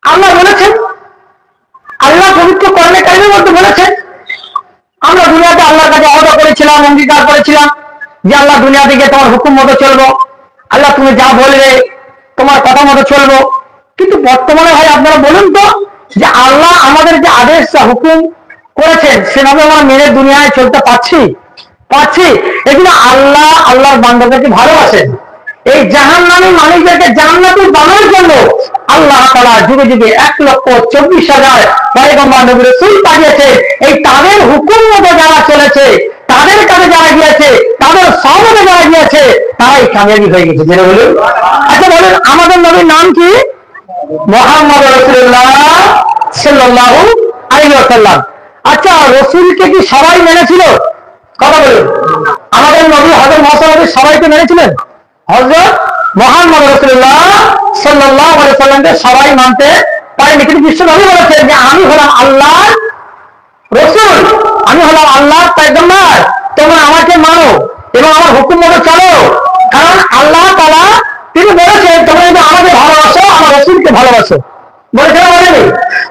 আল্লাহ বলেছেন, আল্লাহ পবিত্র কোরআনে কারীমের মধ্যে বলেছেন, আমরা দুনিয়াতে আল্লাহর কাছে ওয়াদা করেছিলাম, অঙ্গীকার করেছিলাম যে আল্লাহ দুনিয়াতে গিয়ে তোমার হুকুম মতো চলবো, আল্লাহ তুমি যা বলবে তোমার কথা মতো চলবো। কিন্তু বর্তমানে ভাই আপনারা বলুন তো, যে আল্লাহ আমাদের যে আদেশ হুকুম করেছেন সেভাবে আমরা মেনে দুনিয়ায় চলতে পারছি? এগুলো আল্লাহর বান্দাদেরকে ভালোবাসেন। এই জাহান্নামী মানুষদেরকে জান্নাতি বানানোর জন্য আল্লাহ তাআলা যুগে যুগে 1,24,000 পয়গম্বর নবী রাসূল পাঠিয়েছে। এই তাদের হুকুম মতো যারা চলেছে, তাদের কাছে যারা গিয়েছে, তাদের সামনে যারা গিয়েছে, তারাই কামিয়াবি হয়ে গেছে। যেটা বলুন। আচ্ছা বলুন, আমাদের নবীর নাম কি? মুহাম্মদ রাসূলুল্লাহ সাল্লাল্লাহু আলাইহি ওয়াসাল্লাম। আচ্ছা, রাসূলকে কি সবাই মেনেছিল? কথা বলুন। আমাদের নবী হযরত মুহাম্মদ সবাইকে মেনেছিলেন? হযরত মুহাম্মদ রাসূলুল্লাহ সাল্লাল্লাহু আলাইহি ওয়াসাল্লামকে সবাই মানতে পারেনি। কিন্তু বিশ্ব নবী বলেছেন যে আমি হলাম আল্লাহর রাসূল, আমি হলাম আল্লাহর পয়গম্বর, তোমরা আমাকে মানো এবং আমার হুকুম মতো চলো। কারণ আল্লাহ তাআলা তিনি বলেছেন তোমরা যদি আমাকে ভালোবাসো, আমার রাসূলকে ভালোবাসো। বলেছেন বলেনি?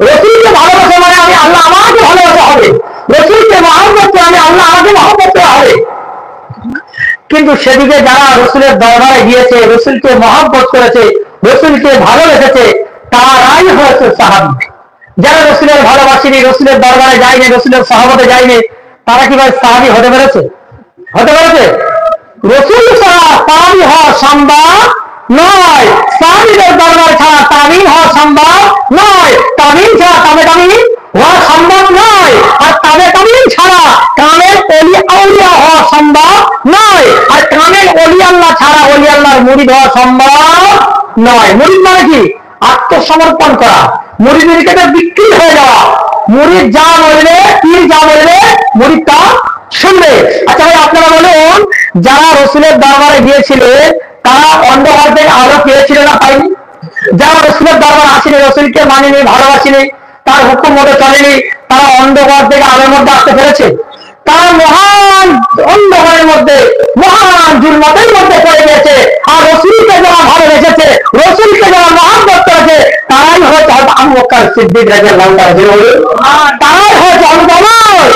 রাসূলকে ভালোবাসা মানে আমি আল্লাহ আমাকে ভালোবাসা হবে, রাসূলকে মহব্বত করে আমি আল্লাহ আমাকে মহব্বত করা হবে। কিন্তু সেদিকে যারা রাসূলের দরবারে গিয়েছে, রাসূলকে মহব্বত করেছে, রাসূলকে ভালোবেসেছে, তারাই হয়েছে সাহাবী। যারা রাসূলের ভালোবাসেনি, রাসূলের দরবারে যায়নি, রাসূলের সাহাবতে যায়নি, তারা কি ভাই সাহাবী হতে পেরেছে? হতে পেরেছে? রাসূল ছাড়া সাহাবী হওয়া সম্ভব নয়। সাহাবীদের দরবার ছাড়া তাবিঈন হওয়া সম্ভব নয়। তাবিঈন ছাড়া তাবেঈন হওয়া সম্ভব নয়। আর তাবেঈন ছাড়া কামেল ওলি আউলিয়া হওয়া সম্ভব নয়। আর কামেল ওলি আল্লাহ ছাড়া ওলি আল্লাহর মুরিদ হওয়া সম্ভব নয়। মুরিদ মানে কি? আত্মসমর্পণ করা, মুরিদের কাছে বিক্রি হয়ে যাওয়া। মুরিদ যা বলবে, পীর যা বলবে, মুরিদ তা শুনবে। আচ্ছা ভাই আপনারা বলুন, যারা রাসূলের দরবারে গিয়েছিলেন তারা অন্ধকার থেকে আলো পেয়েছিল না পায়নি? যারা রাসূলের দরবারে আসেনি, রাসূলকে মানেনি, ভালোবাসেনি, তার হুকুম মতো চলেনি, তারা অন্ধকার থেকে আলোর মধ্যে আসতে পেরেছে? তারা মহান অন্ধকারের মধ্যে, মহান জুলমাতের মধ্যে পড়ে গেছে। আর রাসূলকে যারা ভালোবেসেছে, রাসূলকে যারা মহব্বত করেছে, তারাই হয়তো আবু বকর সিদ্দিক রাদিয়াল্লাহু তাআলা, তারাই হয়তো আবু বকর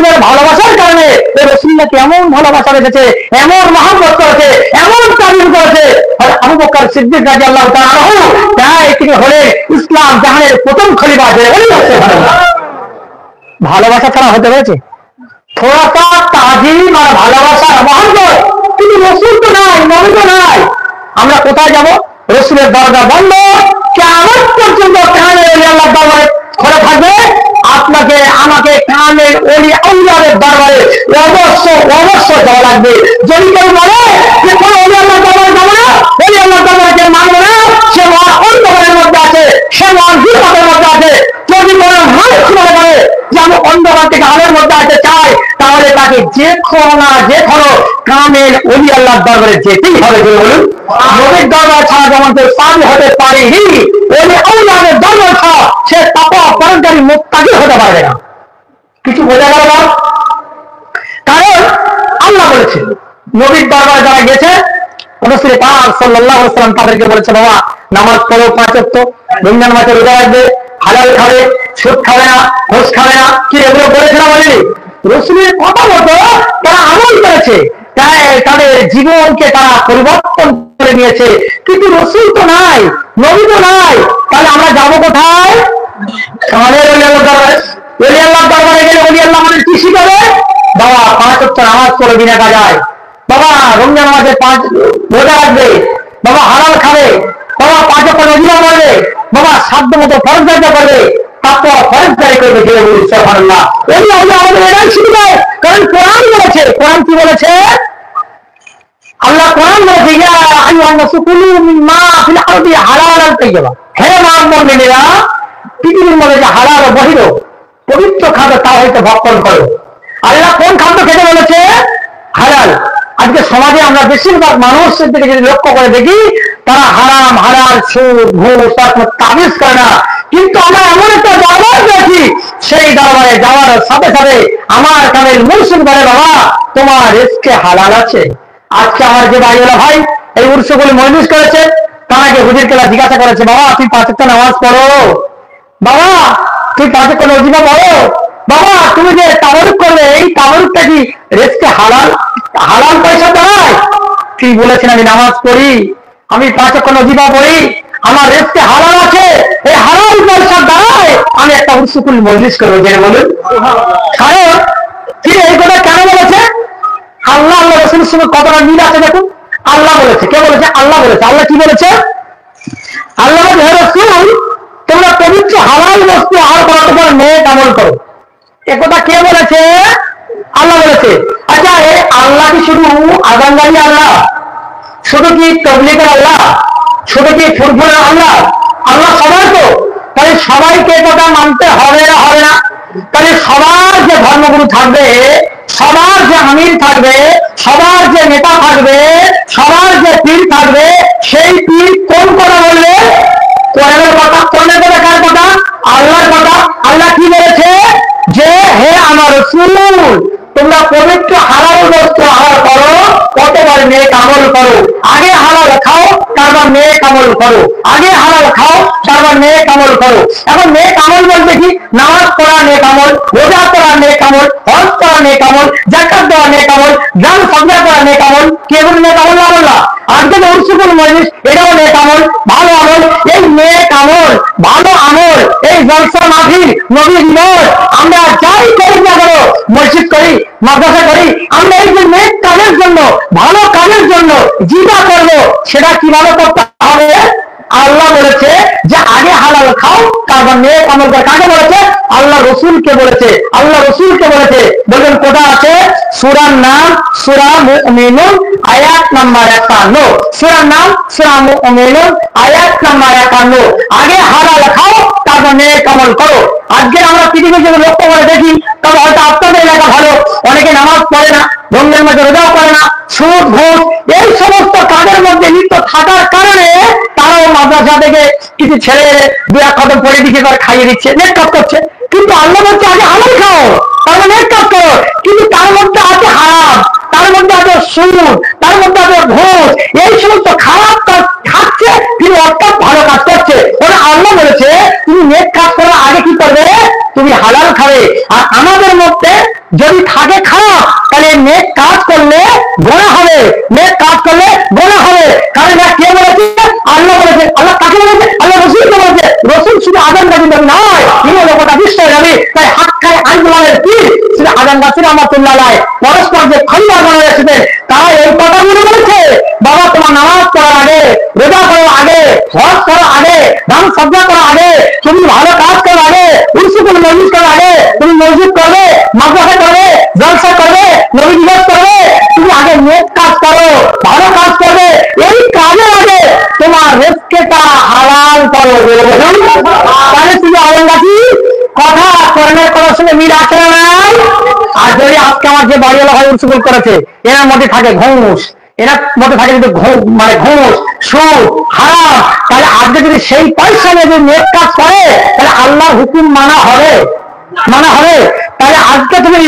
রসুলের ভালোবাসার কারণে এই রসুলকে এমন ভালোবাসা রেখেছে, এমন মহব্বত করেছে, এমন তামিল করেছে। আর আবু বকর সিদ্দিক রাদিয়াল্লাহু তাআলা আনহু তাই তিনি হলেন ইসলাম জাহানের প্রথম খলিফা। ভালোবাসা ছাড়া হতে পেরেছে? থোড়াটা তাজিম আর ভালোবাসার মহব্বত, কিন্তু রসুল তো নাই, নবী তো নাই। আমরা কোথায় যাব? রসুলের দরজা বন্ধ, কিয়ামত পর্যন্ত কানের ওলি আল্লাহর দরবারে খোলা থাকবে। আপনাকে আমাকে কানের ওলি আল্লাহর দরবারে অবশ্যই যাওয়া লাগবে। যদি কেউ বলে যে কোন ওলি আল্লাহর দরবারে যাবো না, ওলি আল্লাহর দরবারে যে মানবে না, সে অন্ধকারের মধ্যে আছে, সে বিপদের মধ্যে আছে। যদি কোনো মানুষ মনে করে যে আমি অন্ধকার থেকে আলোর মধ্যে আসতে চাই, তাহলে তাকে যে কোনো কামেল ওলি আল্লাহর দরবারে যেতেই হবে। বলুন, নবীর দরবার ছাড়া যেমন কেউ সাবি হতে পারেনি, ওলি আল্লাহর দরবার ছাড়া সে তাকওয়া পরকারী মুত্তাকি হতে পারবে না। কিছু বোঝা গেল না? কারণ আল্লাহ বলেছেন নবীর দরবারে যারা গেছে রাসূল পাক সাল্লাল্লাহু আলাইহি ওয়াসাল্লাম তাদেরকে বলেছে, বাবা নামাজ পড়ো 5 ওয়াক্ত, রমজান মাসে রোজা রাখবে, হালাল খাবে, সুদ খাবে না, ঘুষ খাবে না। কি এগুলো বলেছে না বলেনি? রসুলের কথা মতো তারা আমল করেছে, তাই তাদের জীবনকে তারা পরিবর্তন করে নিয়েছে। কিন্তু রসুল তো নাই, নবী তো নাই, তাহলে আমরা যাবো কোথায়? আমাদের ওলি আল্লাহর দরবারে। ওলি আল্লাহর দরবারে গেলে ওলি আল্লাহ আমাদের কি শিখাবে? বাবা 5 ওয়াক্ত নামাজ পড়ে বিনা কাজায়, বাবা রমজান মাসে 5 রোজা রাখবে, বাবা হালাল খাবে, বাবা 5 ওয়াক্ত নফিল পড়বে, বাবা সাধ্য মতো ফরজ করবে, তারপর ফরজদারি করবে। কে বলি সুবহানাল্লাহ। ওলি আল্লাহ আমাদের এটাই শিখায়, কারণ কোরআন বলেছে। কোরআন কি বলেছে? আল্লাহ কোরআন বলেছে, ইয়া আইয়ুহান নাসু কুলু মিম্মা ফিল আরদি হালালান তাইয়্যিবা। হে মুমিনেরা, পৃথিবীর মধ্যে যে হালাল ও বহির পবিত্র খাদ্য তা হইতে ভক্ষণ করো। আল্লাহ কোন খাদ্য খেতে বলেছে? হালাল। আজকে সমাজে আমরা বেশিরভাগ মানুষের দিকে যদি লক্ষ্য করে দেখি, তারা হারাম হালাল সুদ ঘুষ তার কোনো তাবিজ করে না। কিন্তু আমরা এমন একটা দরবার পেয়েছি, সেই দরবারে যাওয়ার সাথে সাথে আমার কানের মুর্শিদ বলে, বাবা তোমার রিজকে হালাল আছে। আজকে আমার যে ভাইওয়ালা ভাই এই উৎসবগুলি মজলিস করেছে, তাকে হুজুর কেলা জিজ্ঞাসা করেছে, বাবা তুই 5 ওয়াক্ত নামাজ পড়ো, বাবা তুই 5 ওয়াক্ত ওয়াজিবা পড়ো, বাবা তুমি যে তাবারুক করবে, এই তাবারুকটা কি রিজকে হালাল হালাল পয়সা দেয়? তুই বলেছেন আমি নামাজ পড়ি, আমি 5 ওয়াক্ত ওয়াজিবা পড়ি, আমার রিজকে হালাল আছে, এই হালাল পয়সা দ্বারাই আমি একটা উৎসবগুলি মজলিস করবো। জেনে বলুন, কারণ তিনি এই কথা কেন বলেছে? আল্লাহ আল্লাহ রসুলের সঙ্গে কতটা মিল আছে দেখুন। আল্লাহ বলেছে, কে বলেছে? আল্লাহ বলেছে। আল্লাহ কি বলেছে? আল্লাহ বলেছে, হে রাসূল তোমরা পবিত্র হালাল বস্তু আহার করার পর নেক আমল করো। একথা কে বলেছে? আল্লাহ বলেছে। আচ্ছা এই আল্লাহ কি শুধু আজানদারি আল্লাহ, শুধু কি তাবলীগের আল্লাহ, শুধু কি ফুরফুরের আল্লাহ? আল্লাহ সবাই তো, তাহলে সবাইকে কথা মানতে হবে না? হবে না। তাহলে সবার যে ধর্মগুরু থাকবে, সবার যে আমির থাকবে, সবার যে নেতা থাকবে, সবার যে পীর থাকবে, সেই পীর কোন কথা বলবে? কোরআনের কথা। কোরআনের কথা কার কথা? আল্লাহর কথা। আল্লাহ কি বলেছে? যে হে আমার রাসূল তোমরা পবিত্র হালাল বস্তু আহার করো, কতবার নেক আমল করো। আগে হালাল খাও, তারপর নেক আমল করো। আগে হালাল খাও, তারপর নেক আমল করো। এখন নেক আমল বলতে কি? নামাজ পড়া নেক আমল, রোজা করা নেক আমল, হজ করা নেক আমল, যাকাত দেওয়া নেক আমল, দান সদকা করা নেক আমল। কে বলে নেক আমল? না বললা। আজকে যে উৎসবুল মজলিস, এটাও নেক আমল, ভালো আমল। এই নেক আমল, ভালো আমল, এই জলসা মাহফিল, নবীর নূর, আমরা যাই করি না কেন, মসজিদ করি, মাদ্রাসা করি, আমরা এই যে নেক কাজের জন্য, ভালো কাজের জন্য যেটা করবো, সেটা কিভাবে করতে হবে? আল্লাহ বলেছে যে আগে হালাল খাও, তারপর নেক আমল করো। কাকে বলেছে? আল্লাহ রসুলকে বলেছে। আল্লাহ রসুলকে বলেছে। বলবেন কোথায় আছে? সূরার নাম সূরা মুমিনুন, আয়াত নাম্বার 51। সূরার নাম সূরা মুমিনুন, আয়াত নাম্বার 51। আগে হালাল খাও, তারপর নেক আমল করো। আজকে আমরা পৃথিবীর যদি লক্ষ্য করে দেখি, তবে হয়তো আপনাদের এলাকা ভালো, অনেকে নামাজ পড়ে না, রমজান মাসে রোজাও করে না, সুদ ঘুষ এই সমস্ত কাজের মধ্যে লিপ্ত থাকার কারণে তারাও মাদ্রাসা থেকে কিছু ছেলে 2-1 খতম পড়ে দিকে করে খাইয়ে দিচ্ছে, নেক কাজ করছে। কিন্তু আল্লাহ বলছে আগে হালাল খাও, তারপর নেক কাজ করো। কিন্তু তার মধ্যে আছে হারাম, তার মধ্যে আছে সুদ, তার মধ্যে আছে ঘুষ, এই সমস্ত খারাপ কাজ খাচ্ছে, তিনি অর্থাৎ ভালো কাজ করছে। ওরা আল্লাহ বলেছে তুমি নেক কাজ করার আগে কি করবে? তুমি হালাল খাবে। আর আমাদের মধ্যে যদি থাকে খারাপ, তাহলে নেক কাজ করলে গোনা হবে, নেক কাজ করলে গোনা হবে। কারণ এটা কে বলেছে? আল্লাহ বলেছে। আল্লাহ কাকে বলেছে? আল্লাহ রসুলকে বলেছে। রসুল শুধু আজান গাছি নবী নয়, তিনি হলো গোটা বিশ্ব নবী। তাই হাক্কানি আন্দোলনের পীর শুধু আজান গাছি রহমাতুল্লাহ আলাইহি পরস্পর যে খলিফা বানায় এসেছেন, তারা এই কথাগুলো বলেছে, বাবা তোমার নামাজ পড়ার আগে, রোজা করার আগে, হজ করার আগে, দান সজ্জা করার আগে, তুমি ভালো কাজ করার আগে, উলসুকুল মজলিস করার আগে, তুমি মসজিদ করবে, মাদ্রাসা করবে, জলসা করবে, নবী দিবস করবে, তুমি আগে নেক কাজ করো, ভালো কাজ করবে। এই কাজের আগে তোমার রিজকেটা হালাল করো। তাহলে তুমি আওলাদি কথা কর্মের করার সঙ্গে মিল আছে না নাই? আর যদি আজকে আমার যে বাড়িওয়ালা হয় উলসুকুল করেছে, এনার মধ্যে থাকে ঘুষ, এনার মধ্যে থাকে কিন্তু মানে ঘুষ, সুদ, হারাম, তাহলে আজকে যদি সেই পয়সা নিয়ে যদি নেক কাজ করে, তাহলে আল্লাহর হুকুম মানা হবে? মানা হবে? তাহলে আজকে তুমি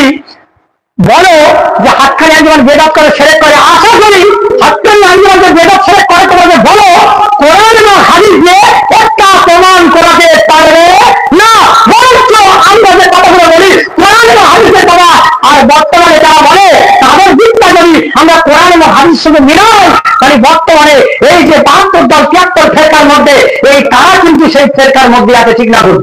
বলো যে হাতখানি আন্দোলন বেদাত করে ছেড়ে করে, আশা করি হাতখানি আন্দোলন যে বেদাত ছেড়ে করে তোমাকে বলো কোরআন এবং হাদিস দিয়ে একটা প্রমাণ করাতে পারবে না। বরঞ্চ আমরা যে কথাগুলো বলি কোরআন এবং হাদিসের কথা, আর বর্তমানে যারা বলে তাদের দিকটা যদি আমরা কোরআন এবং হাদিসের সঙ্গে মিলাই, তাহলে বর্তমানে এই যে ৭২ দল ৭৩ ফেরকার মধ্যে এই তারা কিন্তু সেই ফেরকার মধ্যে আছে। ঠিক না ভুল?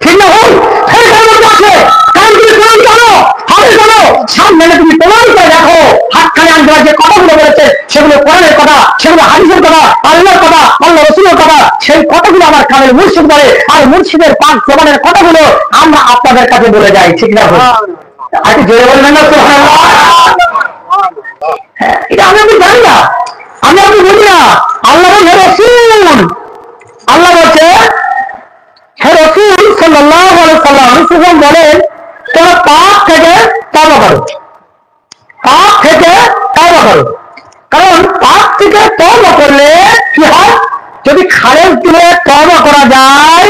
ঠিক না ভুল? ফেরকার মধ্যে আছে। কারণ তুমি কোরআন জানো, হাদিস জানো, সামনে তুমি প্রমাণ করে দেখো হাতখানি আন্দোলন যে কথাগুলো বলেছে সেগুলো কোরআনের কথা, সেগুলো হাদিসের কথা, আল্লাহর কথা, আল্লাহ রসুলের কথা, সেই কথাগুলো আমার কামেল মুর্শিদ বলে, আর মুর্শিদের পাক জবানের কথাগুলো আমরা আপনাদের কাছে বলে যাই। ঠিক না ভুল? আজকে জোরে বলবেন না সুবহানাল্লাহ? হ্যাঁ, এটা আমি আপনি জানি না, আমি আপনি বলি না। আল্লাহ বলে রসুল, আল্লাহ বলছে হে রসুল সাল্লাল্লাহু আলাইহি সাল্লাম, রসুল বলেন তোমরা পাপ থেকে তওবা করো, পাপ থেকে তওবা করো। কারণ পাপ থেকে তওবা করলে কি হয়? যদি খালেস দিলে তওবা করা যায়,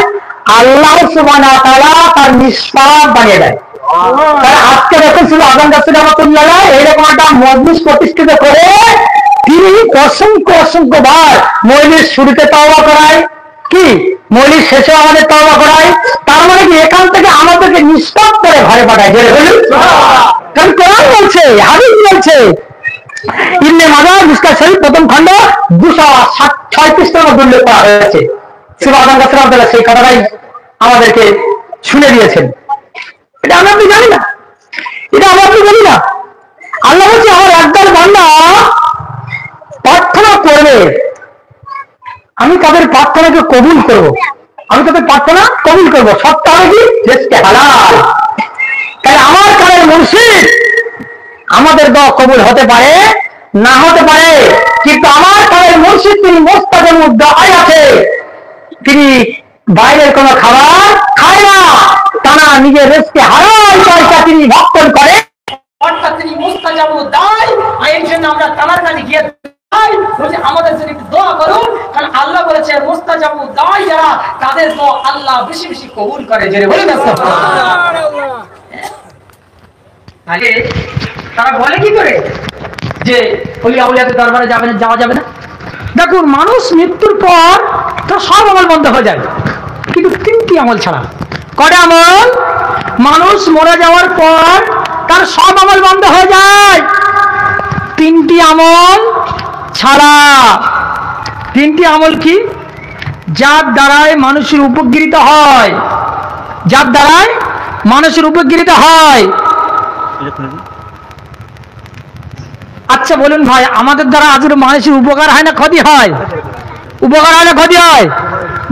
আল্লাহ সুবহানাহু ওয়া তাআলা তার নিষ্পাপ বানিয়ে দেয়। তাহলে আজকে দেখুন শুধু আজান গাছি রহমাতুল্লাহ এইরকম একটা মজলিস প্রতিষ্ঠিত করে তিনি অসংখ্য বার মজলিস শুরুতে তওবা করায়, কি মজলিস শেষে আমাদের তওবা করায়। তার মানে কি এখান থেকে আমাদেরকে নিষ্পাপ করে ঘরে পাঠায়। যে বলুন, কারণ কোরআন বলছে, হাদিস বলছে, ইবনে মাজাহ মিশকাত শরীফ প্রথম খণ্ড 206 পৃষ্ঠার মধ্যে উল্লেখ করা হয়েছে। শুধু আজান গাছি রহমাতুল্লাহ সেই কথাটাই আমাদেরকে শুনে দিয়েছেন। এটা আমি আপনি জানি না, এটা আমি আপনি বলি না। আল্লাহ বলছে আমার একদল বান্দা প্রার্থনা করবে, আমি তাদের প্রার্থনাকে কবুল করব, আমি তাদের প্রার্থনা কবুল করবো। সত্য হবে কি? রিজকে হালাল। তাই আমার কালের মুর্শিদ আমাদের দোয়া কবুল হতে পারে, না হতে পারে, কিন্তু আমার কালের মুর্শিদ তিনি মুস্তাজাবুদ দুআ আছে, তিনি বাইরের কোনো খাবার খায় না, তারা নিজের রিজকে হালাল পয়সা তিনি ভক্ষণ করে, অর্থাৎ তিনি মুস্তাজাবুদ দুআ। এই জন্য আমরা তার কাছে গিয়ে আমাদের জন্য একটু দোয়া করুন, কারণ আল্লাহ বলেছে মুস্তাজাবুদ দুআ যারা, তাদের দোয়া আল্লাহ বেশি বেশি কবুল করে। জেনে বলেন সুবহানাল্লাহ। আগে তারা বলে কি করে যে ওলি আউলিয়াদের দরবারে যাওয়া যাবে না? দেখুন মানুষ মৃত্যুর পর তার সব আমল বন্ধ হয়ে যায়, কিন্তু 3টি আমল ছাড়া। কটা আমল? মানুষ মরে যাওয়ার পর তার সব আমল বন্ধ হয়ে যায়, 3টি আমল ছাড়া। 3টি আমল কি? যার দ্বারায় মানুষের উপকৃত হয়, যার দ্বারায় মানুষের উপকৃত হয়। আচ্ছা বলুন ভাই, আমাদের দ্বারা আজকে মানুষের উপকার হয় না ক্ষতি হয়? উপকার হয় না ক্ষতি হয়?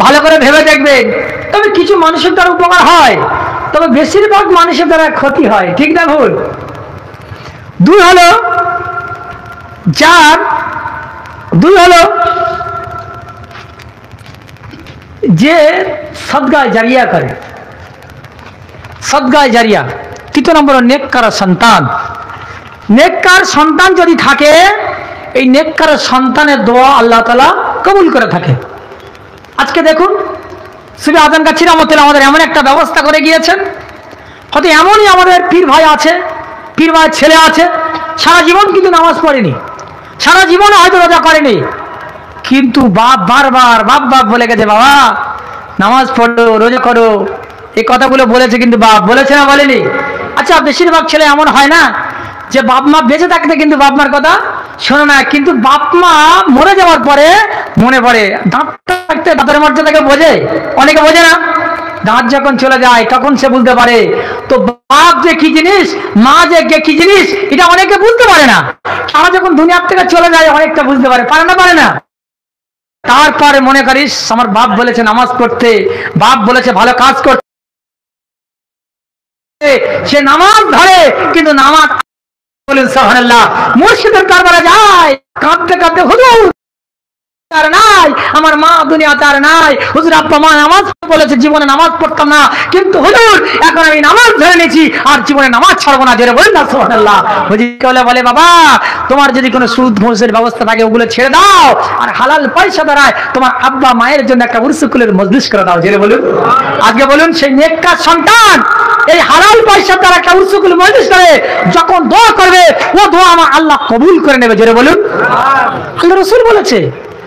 ভালো করে ভেবে দেখবেন। তবে কিছু মানুষের দ্বারা উপকার হয়, তবে বেশিরভাগ মানুষের দ্বারা ক্ষতি হয়। ঠিক না ভুল? 2 হলো যে সদগায়ে জারিয়া করে, সদগায়ে জারিয়া। 3 নম্বর নেককার সন্তান। নেককার সন্তান যদি থাকে, এই নেককার সন্তানের দোয়া আল্লাহ তাআলা কবুল করে থাকে। আজকে দেখুন শুধু আজান গাছি রহমাতুল্লাহ আমাদের এমন একটা ব্যবস্থা করে গিয়েছেন, হয়তো এমনই আমাদের পীর ভাই আছে, পীর ভাইয়ের ছেলে আছে, সারা জীবন কিন্তু নামাজ পড়েনি, সারা জীবন হয়তো রোজা করেনি, কিন্তু বাপ বারবার বাপ বলে গেছে, বাবা নামাজ পড়ো, রোজা করো, এই কথাগুলো বলেছে, কিন্তু বাপ বলেছে না বলেনি? আচ্ছা, বেশিরভাগ ছেলে এমন হয় না যে বাপ মা বেঁচে থাকতে কিন্তু বাপ মার কথা শোনে না, কিন্তু বাপ মা মরে যাওয়ার পরে মনে পড়ে। দাঁত থাকতে দাঁতের মর্যাদাকে বোঝে, অনেকে বোঝে না। দাঁত যখন চলে যায় তখন সে বুঝতে পারে তো বাপ যে কি জিনিস, মা যে কি জিনিস, এটা অনেকে বুঝতে পারে না। তারা যখন দুনিয়ার থেকে চলে যায় অনেকটা বুঝতে পারে, পারে না। তারপরে মনে করিস আমার বাপ বলেছে নামাজ পড়তে, বাপ বলেছে ভালো কাজ করতে, সে নামাজ ধরে, কিন্তু নামাজ বলেন সুবহানাল্লাহ, মুর্শিদের দরবারে যায় কাঁদতে কাঁদতে, হুজুর আর নাই, আমার মা দুনিয়াতে আর নাই, হুজুর আব্বা মা নামাজ বলেছে, জীবনে নামাজ পড়তাম না, কিন্তু হুজুর এখন আমি নামাজ ধরে নিয়েছি আর জীবনে নামাজ ছাড়বো না। জোরে বলেন না সুবহানাল্লাহ। হুজুর বলে বাবা, তোমার যদি কোনো সুদ ঘুষের ব্যবস্থা থাকে ওগুলো ছেড়ে দাও, আর হালাল পয়সা দ্বারায় তোমার আব্বা মায়ের জন্য একটা উরসুকুলের মজলিস করে দাও। জোরে বলুন। আজকে বলুন সেই নেককার সন্তান এই হালাল পয়সা দ্বারা একটা উরসুকুল মজলিস করে যখন দোয়া করবে, ও দোয়া আমার আল্লাহ কবুল করে নেবে। জোরে বলুন। আল্লাহ রাসূল বলেছে।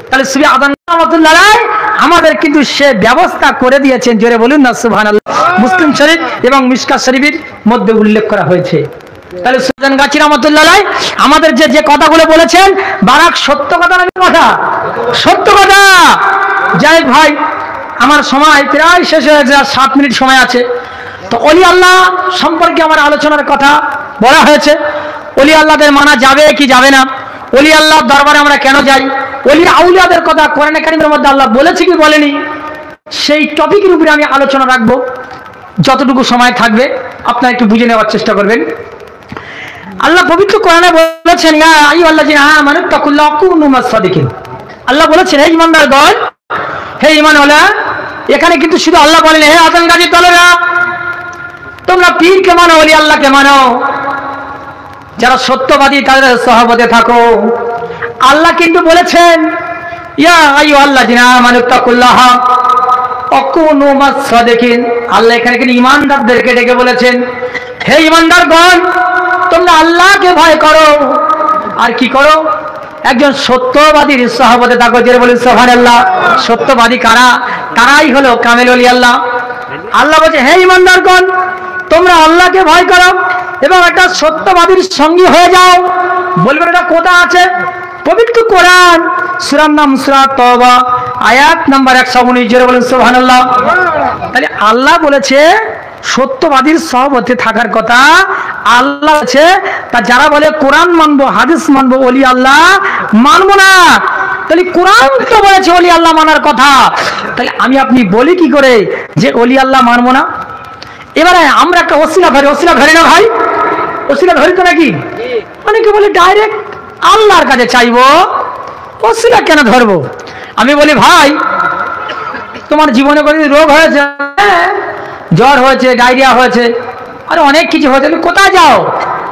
তাহলে সুবি আদান রাহমাতুল্লাহ আলাইহি আমাদের কিন্তু সে ব্যবস্থা করে দিয়েছেন। জোরে বলুন না সুবহানাল্লাহ। মুসলিম শরীফ এবং মিশকাত শরীফের মধ্যে উল্লেখ করা হয়েছে। তাহলে সুজান গাছি রাহমাতুল্লাহ আলাইহি আমাদের যে কথাগুলো বলেছেন, বারাক সত্য কথা না কথা? সত্য কথা। যাই ভাই, আমার সময় প্রায় শেষ হয়ে যায়, 7 মিনিট সময় আছে। তো ওলি আল্লাহ সম্পর্কে আমার আলোচনার কথা বলা হয়েছে। ওলি আল্লাহদের মানা যাবে কি যাবে না, ওলি আল্লাহর দরবারে আমরা কেন যাই, ওলি আউলিয়াদের কথা কোরআনে কারীমের মধ্যে আল্লাহ বলেছে কি বলেনি, সেই টপিকের উপরে আমি আলোচনা রাখবো। যতটুকু সময় থাকবে আপনারা একটু বুঝে নেওয়ার চেষ্টা করবেন। আল্লাহ পবিত্র কোরআনে বলেছেন, ইয়া আইয়ুহাল্লাযীনা আমানু তাকুল্লাহ ওয়া কুনু মাস সাদিকিন। আল্লাহ বলেছেন, হে ঈমানদারগণ, হে ঈমানওয়ালা। এখানে কিন্তু শুধু আল্লাহ বলেন, হে আজান গাজী দলেরা, তোমরা পীরকে মানো, ওলি আল্লাহকে মানো, যারা সত্যবাদী তাদের সহবতে থাকো। আল্লাহ কিন্তু বলেছেন, ইয়া আইয়ুহাল্লাযীনা আমানু তাকুল্লাহ ওয়া কুনু মাস সাদিকিন। আল্লাহ এখানে কিন্তু ঈমানদারদেরকে ডেকে বলেছেন, হে ঈমানদারগণ, তোমরা আল্লাহকে ভয় করো, আর কি করো, একজন সত্যবাদীর সহবতে থাকো। যে বলেন সুবহানাল্লাহ। সত্যবাদী কারা? তারাই হলো কামেল ওলি আল্লাহ। আল্লাহ বলছে, হে ঈমানদারগণ, তোমরা আল্লাহকে ভয় করো এবং একটা সত্যবাদীর সঙ্গী হয়ে যাও। বলবেন এটা কোথায় আছে? পবিত্র কোরআন, সূরার নাম সূরা তওবা, আয়াত নাম্বার 119। জোরে বলেন সুবহানাল্লাহ। তাহলে আল্লাহ বলেছে সত্যবাদীর সহবতে থাকার কথা। আল্লাহ বলেছে তা যারা বলে কোরআন মানবো, হাদিস মানবো, ওলি আল্লাহ মানবো না, তাহলে কোরআন তো বলেছে ওলি আল্লাহ মানার কথা, তাহলে আমি আপনি বলি কি করে যে ওলি আল্লাহ মানবো না? এবারে আমরা একটা ওসিলা ধরি না ভাই? ওসিলা ধরি তো নাকি? অনেকে বলে ডাইরেক্ট আল্লাহর কাছে চাইবো, ওসিলা কেন ধরবো? আমি বলি ভাই, তোমার জীবনে কোনো রোগ হয়েছে, জ্বর হয়েছে, ডায়রিয়া হয়েছে, আর অনেক কিছু হয়েছে, কোথায় যাও?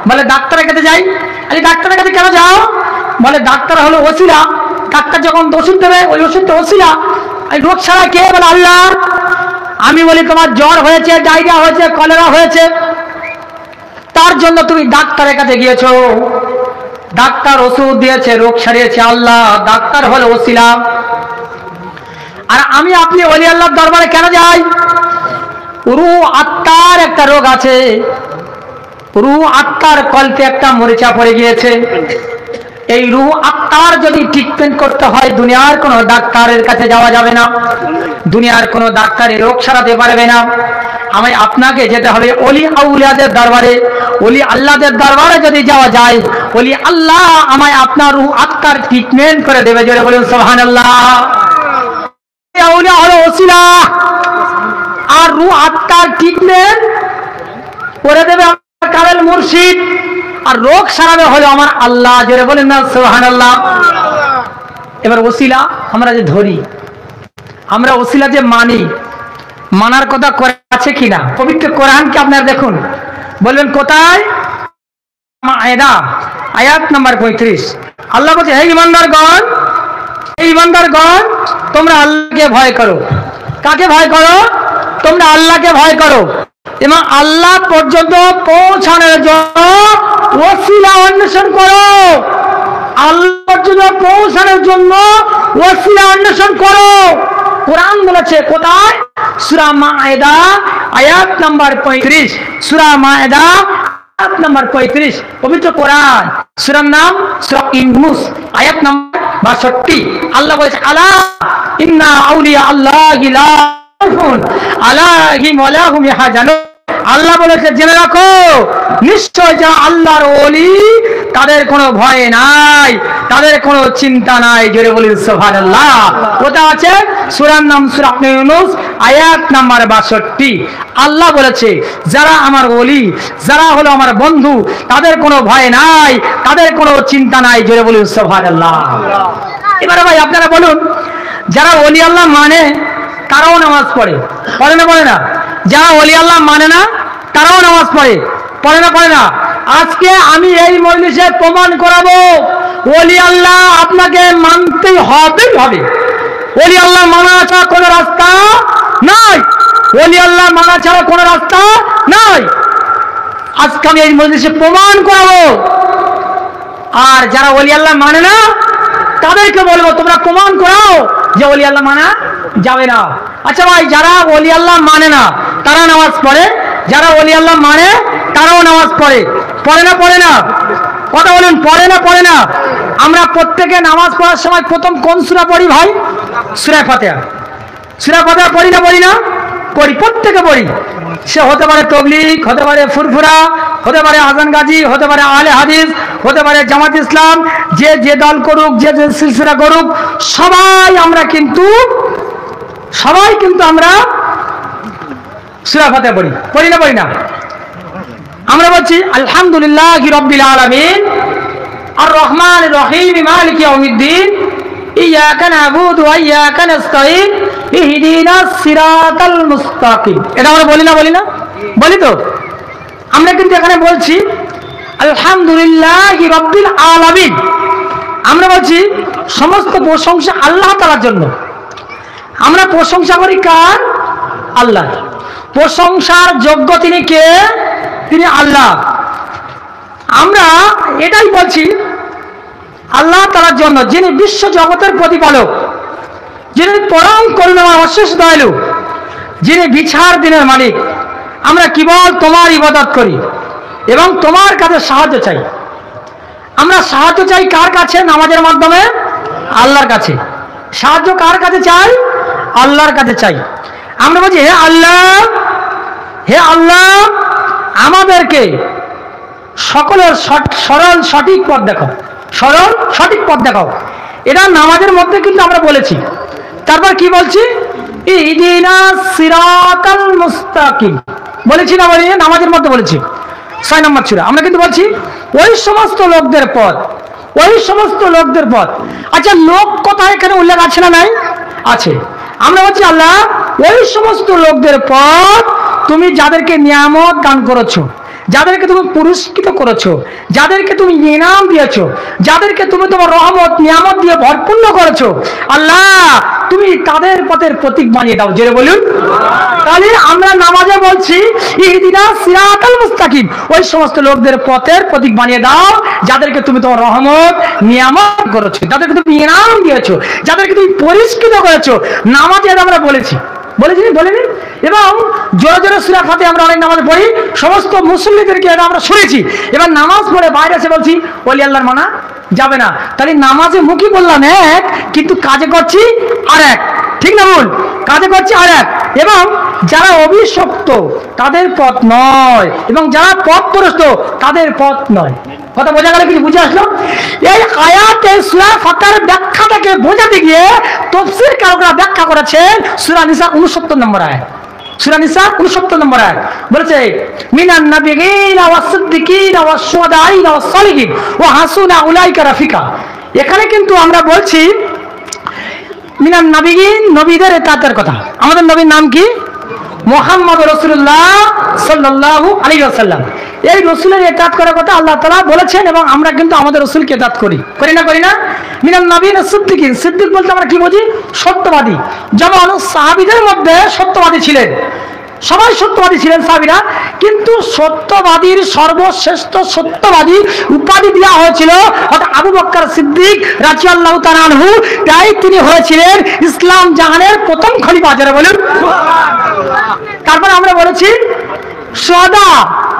বলে ডাক্তারের কাছে যাই। আরে ডাক্তারের কাছে কেন যাও? বলে ডাক্তার হলো ওসিলা, ডাক্তার যখন ওষুধ দেবে ওই ওষুধটা ওসিলা, রোগ ছাড়া কে? বলে আল্লাহ। আমি বলি তোমার জ্বর হয়েছে, ডায়রিয়া হয়েছে, কলেরা হয়েছে, তার জন্য তুমি ডাক্তারের কাছে গিয়েছো, ডাক্তার ওষুধ দিয়েছে, রোগ সারিয়েছে আল্লাহ, ডাক্তার হলো ওসিলা। আর আমি আপনি ওলি আল্লাহর দরবারে কেন যাই? রূহ আত্মার একটা রোগ আছে, রূহ আত্মার কল্পে একটা মরিচা পড়ে গিয়েছে। এই রূহ আত্মার যদি ট্রিটমেন্ট করতে হয়, দুনিয়ার কোনো ডাক্তারের কাছে যাওয়া যাবে না, দুনিয়ার কোনো ডাক্তারের রোগ সারাতে পারবে না। আমি আপনাকে যেতে হবে ওলি আউলিয়াদের দরবারে। ওলি আল্লাহদের দরবারে যদি যাওয়া যায়, ওলি আল্লাহ আমায় আপনার রূহ আত্মার ট্রিটমেন্ট করে দেবে। জোরে বলুন সুবহানাল্লাহ। আউলিয়া হলো ওসিলা, আর রূহ আত্মার ট্রিটমেন্ট করে দেবে আমার কামেল মুর্শিদ, আর রোগ সারাবে হলো আমার আল্লাহ। জোরে বলেন না সুবহানাল্লাহ। এবার ওসিলা আমরা যে ধরি, আমরা ওসিলা যে মানি, মানার কথা আছে কিনা? পবিত্র কোরআনকে আপনারা দেখুন, বলবেন কোথায়? মায়েদা আয়াত নাম্বার 35। আল্লাহ বলছে, হে ঈমানদারগণ, হে ঈমানদারগণ, তোমরা আল্লাহকে ভয় করো। কাকে ভয় করো? তোমরা আল্লাহকে ভয় করো এবং আল্লাহ পর্যন্ত পৌঁছানোর জন্য ওসিলা অন্বেষণ করো। আল্লাহ পর্যন্ত পৌঁছানোর জন্য ওসিলা অন্বেষণ করো। কোরআন বলেছে কোথায়? সূরা মায়েদা আয়াত নাম্বার 35। সূরা মায়েদা আয়াত নাম্বার 35, পবিত্র কোরআন। সূরার নাম সূরা ইউনূস, আয়াত নাম্বার 62। আল্লাহ বলেছে আলা ইন্না আউলিয়া আল্লাহি লা খাউফুন আলাইহিম ওয়া লা হুম ইয়াহজানুন। আল্লাহ বলেছে জেনে রাখো, নিশ্চয় যারা আল্লাহর ওলি তাদের কোনো ভয় নাই, তাদের কোনো চিন্তা নাই। জোরে বলি সুবহানাল্লাহ। ওটা আছে সূরার নাম সূরা ইউনূস, আয়াত নাম্বার 62। আল্লাহ বলেছে যারা আমার ওলি, যারা হলো আমার বন্ধু, তাদের কোনো ভয় নাই, তাদের কোনো চিন্তা নাই। জোরে বলি সুবহানাল্লাহ। এবারে ভাই আপনারা বলুন, যারা ওলি আল্লাহ মানে তারাও নামাজ পড়ে, পড়ে না পড়ে না? যারা ওলি আল্লাহ মানে না তারাও নামাজ পড়ে, পড়ে না পড়ে না? আজকে আমি এই মজলিসে প্রমাণ করাবো ওলি আল্লাহ আপনাকে মানতেই হবে। ওলি আল্লাহ মানা ছাড়া কোনো রাস্তা নাই, ওলি আল্লাহ মানা ছাড়া কোনো রাস্তা নাই। আজকে আমি এই মজলিসে প্রমাণ করাবো। আর যারা ওলি আল্লাহ মানে না তাদেরকে বলবো তোমরা প্রমাণ করাও যে ওলি আল্লাহ মানা যাবে না। আচ্ছা ভাই, যারা ওলি আল্লাহ মানে না তারা নামাজ পড়ে, যারা ওলি আল্লাহ মানে তারাও নামাজ পড়ে, পড়ে না পড়ে না? কথা বলুন, পড়ে না পড়ে না? আমরা প্রত্যেকে নামাজ পড়ার সময় প্রথম কোন সূরা পড়ি ভাই? সূরা ফাতিহা। সূরা ফাতিহা পড়ি না পড়ি না? পড়ি, প্রত্যেকে পড়ি। সে হতে পারে তবলিগ, হতে পারে ফুরফুরা, হতে পারে আজান গাজী, হতে পারে আহলে হাদিস, হতে পারে জামাত ইসলাম, যে যে দল করুক, যে যে সিলসিলা করুক, সবাই কিন্তু আমরা সূরা ফাতিহা পড়ি, পড়ি না পড়ি না? আমরা বলছি আলহামদুলিল্লাহি রাব্বিল আলামিন আর রহমানির রহিম মালিকি ইয়াউমিদ্দিন ইয়াকা না'বুদু ওয়া ইয়াকা নাস্তাঈন ইহদিনাস সিরাতাল মুস্তাকিম। এটা আমরা বলি না বলি না? বলি তো। আমরা কিন্তু এখানে বলছি আলহামদুলিল্লাহি রাব্বিল আলামিন। আমরা বলছি সমস্ত প্রশংসা আল্লাহ তাআলার জন্য। আমরা প্রশংসা করি কার? আল্লাহ। প্রশংসার যোগ্য তিনি কে? তিনি আল্লাহ। আমরা এটাই বলছি আল্লাহ তাআলার জন্য, যিনি বিশ্ব জগতের প্রতিপালক, যিনি পরম করুণাময় অশেষ দয়ালু, যিনি বিচার দিনের মালিক। আমরা কেবল তোমার ইবাদত করি এবং তোমার কাছে সাহায্য চাই। আমরা সাহায্য চাই কার কাছে? নামাজের মাধ্যমে আল্লাহর কাছে। সাহায্য কার কাছে চাই? আল্লাহর কাছে চাই। আমরা বলছি হে আল্লাহ আমাদেরকে সকলের সরল সঠিক পথ দেখাও, সরল সঠিক পথ দেখাও। এটা নামাজের মধ্যে কিন্তু আমরা বলেছি। তারপর কি বলছি? ইহদিনাস সিরাতাল মুস্তাকিম বলেছি না? বলি নামাজের মধ্যে বলেছি 6 নম্বর সূরা। আমরা কিন্তু বলছি ওই সমস্ত লোকদের পথ, ওই সমস্ত লোকদের পথ। আচ্ছা, লোক কথা এখানে উল্লেখ আছে না? নাই, আছে। আমরা বলছি আল্লাহ ওই সমস্ত লোকদের পথ তুমি যাদেরকে নিয়ামত দান করেছো, যাদেরকে তুমি পুরস্কৃত করেছো, যাদেরকে তুমি ইনাম দিয়েছো, যাদেরকে তুমি তোমার রহমত নিয়ামত দিয়ে ভরপূর্ণ করেছো, আল্লাহ তুমি তাদের পথের প্রতীক বানিয়ে দাও। জেরে বলুন। তাহলে আমরা নামাজে বলছি ইহদিনাস সিরাতাল মুস্তাকিম, ওই সমস্ত লোকদের পথের প্রতীক বানিয়ে দাও যাদেরকে তুমি তোমার রহমত নিয়ামত করেছো, যাদেরকে তুমি ইনাম দিয়েছো, যাদেরকে তুমি পুরস্কৃত করেছো। নামাজে আমরা বলেছি, বলেনি? এবং জোরে জোরে সূরা ফাতিহা আমরা অনেক নামাজ পড়ি, সমস্ত মুসল্লিদেরকে এটা আমরা শুনেছি। এবার নামাজ পড়ে বাইরে এসে বলছি ওলি আল্লাহর মানা যাবে না। তাহলে নামাজে মুখে বললাম এক, কিন্তু কাজে করছি আর এক। ঠিক না ভুল? কাজে করছি আর এক। এবং যারা অভিশপ্ত তাদের পথ নয়, এবং যারা পথভ্রষ্ট তাদের পথ নয়। কথা বোঝা গেল? কিছু বুঝে আসলো? এই আয়াতে সূরা ফাতিহার ব্যাখ্যাটাকে বোঝাতে গিয়ে তাফসীরকাররা ব্যাখ্যা করেছেন সূরা নিসা 69 নম্বর আয়াত। সূরা নিসা 69 নম্বর আয়াত বলেছে মিনান নাবিয়িনা ওয়াস সিদ্দিকিনা ওয়াস শুহাদাইনা ওয়াস সালিহিন ওয়া হাসুনা উলাইকা রাফিকা। এখানে কিন্তু আমরা বলছি মিনান নাবিয়িন, নবীদের ইতাআতের কথা। আমাদের নবীর নাম কি? মুহাম্মদ রাসূলুল্লাহ সাল্লাল্লাহু আলাইহি ওয়াসাল্লাম। এই রাসূলের ইতাআত করার কথা আল্লাহ তাআলা বলেছেন, এবং আমরা কিন্তু আমাদের রাসূলকে ইতাআত করি না? মিনান নাবিয়িন সিদ্দিকিন, সিদ্দিক বলতে আমরা কি বুঝি? সত্যবাদী। যেমন সাহাবীদের মধ্যে সত্যবাদী ছিলেন, সবাই সত্যবাদী ছিলেন সাহাবীরা, কিন্তু সত্যবাদীর সর্বশ্রেষ্ঠ সত্যবাদী উপাধি দেওয়া হয়েছিল হযরত আবু বকর সিদ্দিক রাদিয়াল্লাহু তাআলা আনহু। তাই তিনি হয়েছিলেন ইসলাম জাহানের প্রথম খলিফা। যারা বলেন সুবহানাল্লাহ। তারপর আমরা বলেছি শুহাদা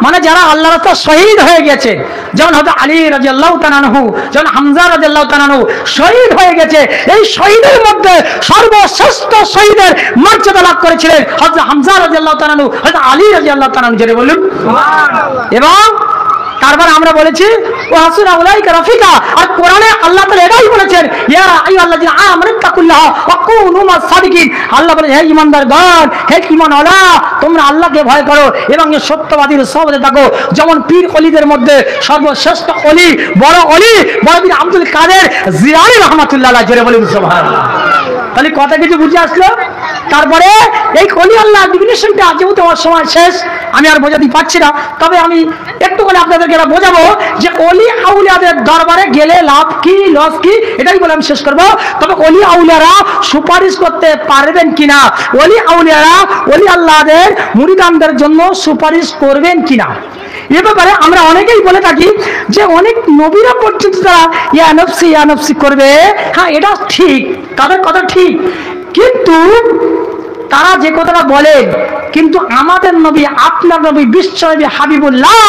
মানে যারা আল্লাহর রাস্তায় শহীদ হয়ে গেছে, যেমন হযরত আলী রাদিয়াল্লাহু তাআলা আনহু, যেমন হামজা রাদিয়াল্লাহু তাআলা আনহু শহীদ হয়ে গেছে। এই শহীদের মধ্যে সর্বশ্রেষ্ঠ শহীদের মর্যাদা লাভ করেছিলেন হযরত হামজা রাদিয়াল্লাহু তাআলা আনহু, হযরত আলী রাদিয়াল্লাহু তাআলা আনহু। জোরে বলুন সুবহানাল্লাহ। এবং তারপর আমরা বলেছি ওয়া হাসুনা উলাইকা রাফিকা। আর কোরআনে আল্লাহ তাআলা এটাই বলেছেন, ইয়া আইয়ুহাল্লাযিনা আমানু তাকুল্লাহ ওয়া কুনু মাস সাদিকিন। আল্লাহ বলে, হে ঈমানদারগণ, হে ঈমানওয়ালা, তোমরা আল্লাহকে ভয় করো এবং সত্যবাদীর সহবতে থাকো। যেমন পীর ওলিদের মধ্যে সর্বশ্রেষ্ঠ ওলি, বড় ওলি বড় পীর আব্দুল কাদের জিলানী রাহমাতুল্লাহ আলাইহি। জোরে বলুন সুবহানাল্লাহ। তাহলে কথা কিছু বুঝে আসলো। তারপরে এই ওলি আল্লাহ ডিফিনিশনটা যেহেতু আমার সময় শেষ, আমি আর বোঝাতে পারছি না, তবে আমি একটু করে আপনাদেরকে এটা বোঝাবো যে ওলি আউলিয়াদের দরবারে গেলে লাভ কি লস কি, এটাই বলে আমি শেষ করবো। তবে ওলি আউলিয়ারা সুপারিশ করতে পারবেন কিনা, ওলি আউলিয়ারা ওলি আল্লাহদের মুরিদানদের জন্য সুপারিশ করবেন কিনা, এ ব্যাপারে আমরা অনেকেই বলে থাকি যে অনেক নবীরা পর্যন্ত তারা ইয়া নফসি করবে। হ্যাঁ, এটা ঠিক, তাদের কথা ঠিক, কিন্তু তারা যে কথাটা বলেন, কিন্তু আমাদের নবী, আপনার নবী বিশ্ব নবী হাবিবুল্লাহ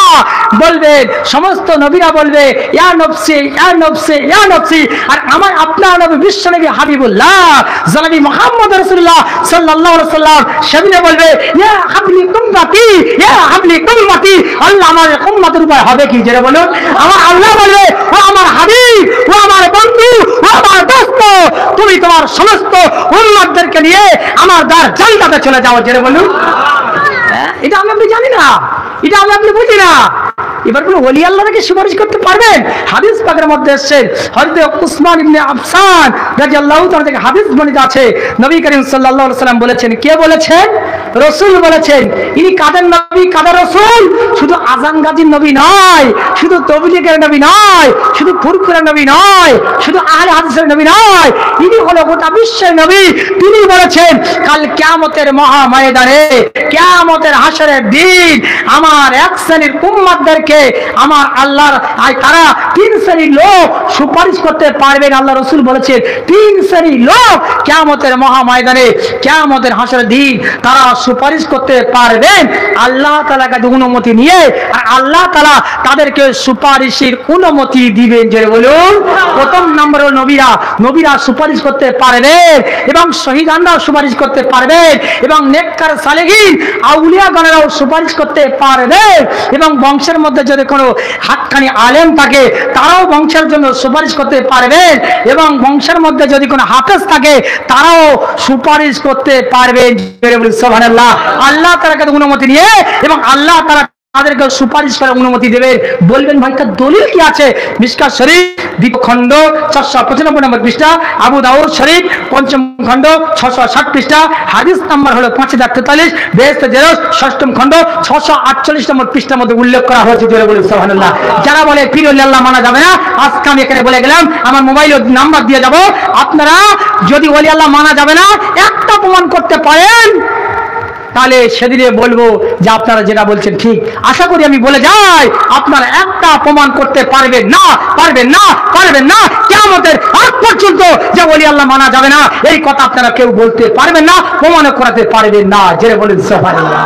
বলবেন, সমস্ত নবীরা বলবে ইয়া নফসি ইয়া নফসি ইয়া নফসি। আর আমার আপনার নবী বিশ্ব নবী হাবিবুল্লাহ জনাবি মুহাম্মদ রাসূলুল্লাহ সাল্লাল্লাহু আলাইহি ওয়াসাল্লাম সেদিনে বলবে ইয়া হাবলি উম্মতি ইয়া হাবলি উম্মতি। আল্লাহ আমার উম্মতের উপর হবে কি? জেনে বলুন। আমার আল্লাহ বলবে, ও আমার হাবিব, ও আমার বন্ধু, ও আমার দোস্ত, তুমি তোমার সমস্ত উম্মতদেরকে নিয়ে আমার দ্বার জান্নাতে চলে যাও। জেনে বলুন। এটা আমি আপনি জানি না, এটা আমি আপনি বুঝি না। এবার কোন ওলি আল্লাহকে সুপারিশ করতে পারবেন? হাদিস পাকের মধ্যে এসেছে, হযরত উসমান ইবনে আফসান রাদিয়াল্লাহু তাআলা থেকে হাদিস বর্ণিত আছে, নবী করিম সাল্লাল্লাহু আলাইহি ওয়াসাল্লাম বলেছেন, কে বলেছেন? রাসূল বলেছেন। ইনি কাদের নবী, কাদের রাসূল? শুধু আযান গাজীর নবী নয়, শুধু তাবলীগের নবী নয়, শুধু ফুরফুরের নবী নয়, শুধু আহলে হাদিসের নবী নয়, ইনি হলো গোটা বিশ্বের নবী। তিনি বলেছেন, কাল কিয়ামতের মহা ময়দানে, কিয়ামতের হাসরের দিন আমার এক শ্রেণীর উম্মতদেরকে আমার আল্লাহর তারা তিন শ্রেণীর লোক সুপারিশ করতে পারবেন। আল্লাহ রাসূল বলেছেন, তিন শ্রেণীর লোক কিয়ামতের মহা ময়দানে, কিয়ামতের হাসরের দিন তারা সুপারিশ করতে পারবেন আল্লাহ তাআলার কাছে অনুমতি নিয়ে। আর আল্লাহ তাআলা তাদেরকে সুপারিশের অনুমতি দিবেন। যে বলুন, প্রথম নম্বর নবীরা, নবীরা সুপারিশ করতে পারবেন এবং শহীদানরাও সুপারিশ করতে পারবেন এবং নেককার সালেহীন আউলিয়াগণেরাও সুপারিশ করতে পারবেন এবং বংশের মধ্যে যদি কোনো হাক্কানি আলেম থাকে তারাও বংশের জন্য সুপারিশ করতে পারবেন এবং বংশের মধ্যে যদি কোনো হাফেজ থাকে তারাও সুপারিশ করতে পারবেন। সুবহানাল্লাহ। আল্লাহ তাআলার কাছে অনুমতি নিয়ে এবং আল্লাহ তাআলা তাদেরকে সুপারিশ করার অনুমতি দেবে। বলবেন ভাই তার দলিল কি আছে? মিশকাত শরীফ দ্বিতীয় খণ্ড 495 নম্বর পৃষ্ঠা, আবু দাউদ শরীফ পঞ্চম খণ্ড 660 পৃষ্ঠা, হাদিস নাম্বার হলো 5043, বেহেশত জেরস ষষ্ঠম খণ্ড 648 নম্বর পৃষ্ঠার মধ্যে উল্লেখ করা হয়েছে। জোরে বলুন সুবহানাল্লাহ। যারা বলে পীর ওলি আল্লাহ মানা যাবে না, আজকে আমি এখানে বলে গেলাম, আমার মোবাইল নাম্বার দিয়ে যাব, আপনারা যদি ওলি আল্লাহ মানা যাবে না একটা প্রমাণ করতে পারেন তাহলে সেদিনে বলবো যে আপনারা যেটা বলছেন ঠিক। আশা করি আমি বলে যাই, আপনারা একটা প্রমাণ করতে পারবেন না, পারবেন না, পারবেন না। কিয়ামতের আগ পর্যন্ত যে ওলি আল্লাহ মানা যাবে না এই কথা আপনারা কেউ বলতে পারবেন না, প্রমাণও করাতে পারবেন না। জেনে বলেন সুবহানাল্লাহ।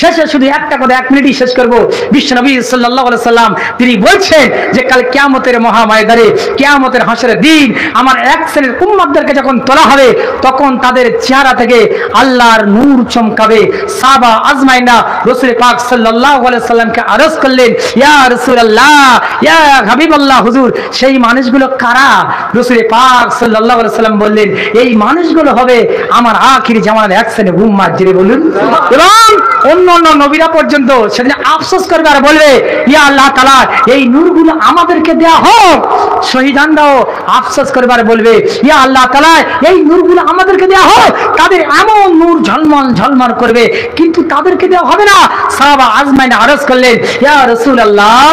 শেষে শুধু একটা কথা, 1 মিনিটই শেষ করব। বিশ্বনবী সাল্লাল্লাহু আলাইহি সাল্লাম তিনি বলছেন যে কাল কিয়ামতের মহা ময়দানে, কিয়ামতের হাসরের দিন আমার এক শ্রেণীর উম্মতদেরকে যখন তোলা হবে তখন তাদের চেহারা থেকে আল্লাহর নূর চমকাবে। সাহাবা আজমাইনা রাসূল পাক সাল্লাল্লাহু আলাইহি সাল্লামকে আরজ করলেন, ইয়া রাসূলুল্লাহ, ইয়া হাবিবাল্লাহ, হুজুর সেই মানুষগুলো কারা? রাসূল পাক সাল্লাল্লাহু আলাইহি সাল্লাম বললেন, এই মানুষগুলো হবে আমার আখিরি জামানার এক শ্রেণীর উম্মত। জেনে বলুন। এবং অন্য নবীরা পর্যন্ত সেদিন আফসোস করবে আর বলবে, ইয়া আল্লাহ তাআলা এই নূরগুলো আমাদেরকে দেয়া হোক। শহীদানরাও আফসোস করবে আর বলবে, ইয়া আল্লাহ তাআলা এই নূরগুলো আমাদেরকে দেয়া হোক। তাদের এমন নূর ঝলমল ঝলমল করবে, কিন্তু তাদেরকে দেওয়া হবে না। সাহাবা আজমাইন আরজ করলেন, ইয়া রাসূলুল্লাহ,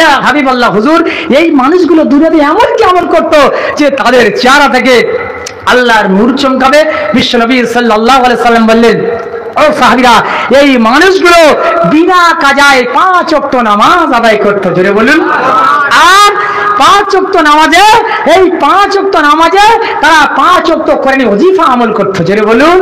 ইয়া হাবিবাল্লাহ, হুজুর এই মানুষগুলো দুনিয়াতে এমন কি আমল করতো যে তাদের চেহারা থেকে আল্লাহর নূর চমকাবে? বিশ্বনবী সাল্লাল্লাহু আলাইহি সাল্লাম বললেন, ও সাহাবীরা, এই মানুষগুলো বিনা কাজায় 5 ওয়াক্ত নামাজ আদায় করত, জোরে বলুন। আর 5 ওয়াক্ত নামাজে, এই 5 ওয়াক্ত নামাজে তারা 5 ওয়াক্ত কোরআনি ওজিফা আমল করত, জোরে বলুন।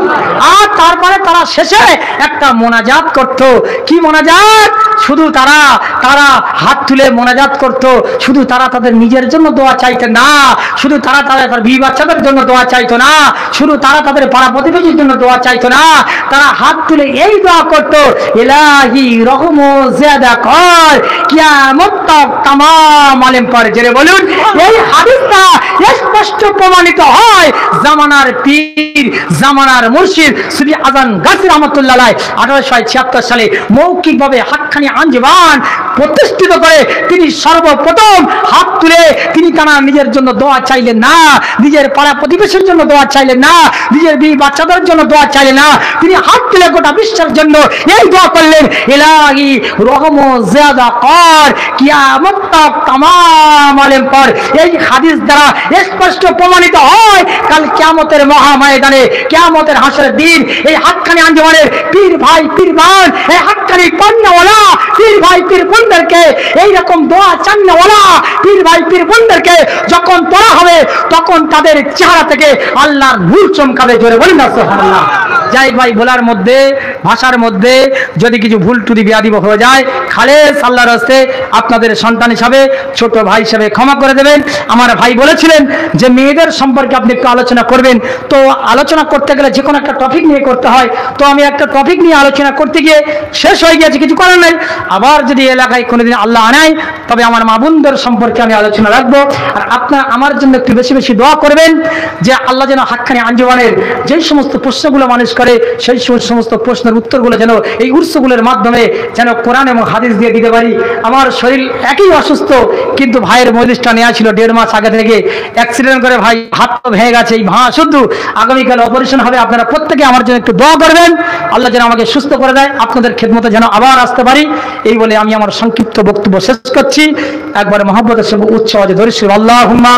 আর তারপরে তারা শেষে একটা মোনাজাত করত। কি মোনাজাত? শুধু তারা হাত তুলে মোনাজাত করত। শুধু তারা তাদের নিজের জন্য দোয়া চাইতেন না, শুধু তারা তাদের বিবি বাচ্চাদের জন্য দোয়া চাইতো না, শুধু তারা তাদের পাড়া প্রতিবেশীর জন্য দোয়া চাইতো না, তারা হাত তুলে এই দোয়া করত, ইলাহি রহম জিয়াদা কর কিয়ামত তক তামাম আলেম পড়ে, জেরে বলুন। এই হাদিসটা স্পষ্ট প্রমাণিত হয় জামানার পীর, জামানার মুর্শিদ সুফি আজান গাজী রাহমাতুল্লাহ আলাইহি 1876 সালে মৌখিকভাবে হাক্কানি আঞ্জুমান প্রতিষ্ঠিত করে তিনি সর্বপ্রথম হাত তুলে তিনি তারা নিজের জন্য দোয়া চাইলেন না, নিজের পাড়া প্রতিবেশীর জন্য দোয়া চাইলেন না, নিজের বিবি বাচ্চাদের জন্য দোয়া চাইলেন না, তিনি হাত তুলে গোটা বিশ্বের জন্য এই দোয়া করলেন, ইলাহি রহম জিয়াদা কর কিয়ামত তক তামাম আলেম পর। এই হাদিস দ্বারা স্পষ্ট প্রমাণিত হয় কাল কিয়ামতের মহা ময়দানে, কিয়ামতের হাসরের দিন এই হাক্কানি আঞ্জুমানের পীর ভাই পীর বোন, এই হাক্কানি কন্যাওয়ালা পীর ভাই পীর বোনদেরকে, এইরকম দোয়া চান্নাওয়ালা পীর ভাই পীর বোনদেরকে যখন পড়া হবে তখন তাদের চেহারা থেকে আল্লাহর নূর চমকাবে, জোরে বলুন না সুবহানাল্লাহ। যাই ভাই, বলার মধ্যে ভাষার মধ্যে যদি কিছু ভুল টুরি বিয়াদিব হয়ে যায়, খালেস আল্লাহর রাস্তে আপনাদের সন্তান হিসাবে, ছোট ভাই হিসাবে ক্ষমা করে দেবেন। আমার ভাই বলেছিলেন যে মেয়েদের সম্পর্কে আপনি একটু আলোচনা করবেন, তো আলোচনা করতে গেলে যে কোনো একটা টপিক নিয়ে করতে হয়, তো আমি একটা টপিক নিয়ে আলোচনা করতে গিয়ে শেষ হয়ে গিয়েছে, কিছু করার নাই। আবার যদি এলাকায় কোনোদিন আল্লাহ আনায় তবে আমার মা বোনদের সম্পর্কে আমি আলোচনা রাখবো। আর আপনারা আমার জন্য একটু বেশি বেশি দোয়া করবেন যে আল্লাহ যেন হাক্কানি আঞ্জুমানের যেই সমস্ত প্রশ্নগুলো মানুষ করে সেই সমস্ত প্রশ্নের উত্তরগুলো যেন এই উৎসগুলোর মাধ্যমে যেন কোরআন এবং হাদিস দিয়ে দিতে পারি। আমার শরীর একই অসুস্থ, কিন্তু ভাইয়ের মজলিসটা নেওয়া ছিল 1.5 মাস আগে থেকে, অ্যাক্সিডেন্ট করে ভাই হাত ভেঙে গেছে, এই ভাঁ শুধু আগামীকাল অপারেশন হবে। আপনারা প্রত্যেকে আমার জন্য একটু দোয়া করবেন, আল্লাহ যেন আমাকে সুস্থ করে দেয়, আপনাদের খেদমতে যেন আবার আসতে পারি। এই বলে আমি আমার সংক্ষিপ্ত বক্তব্য শেষ করছি। একবার মহব্বতের সঙ্গে উচ্চ আওয়াজে ধরে আল্লাহুম্মা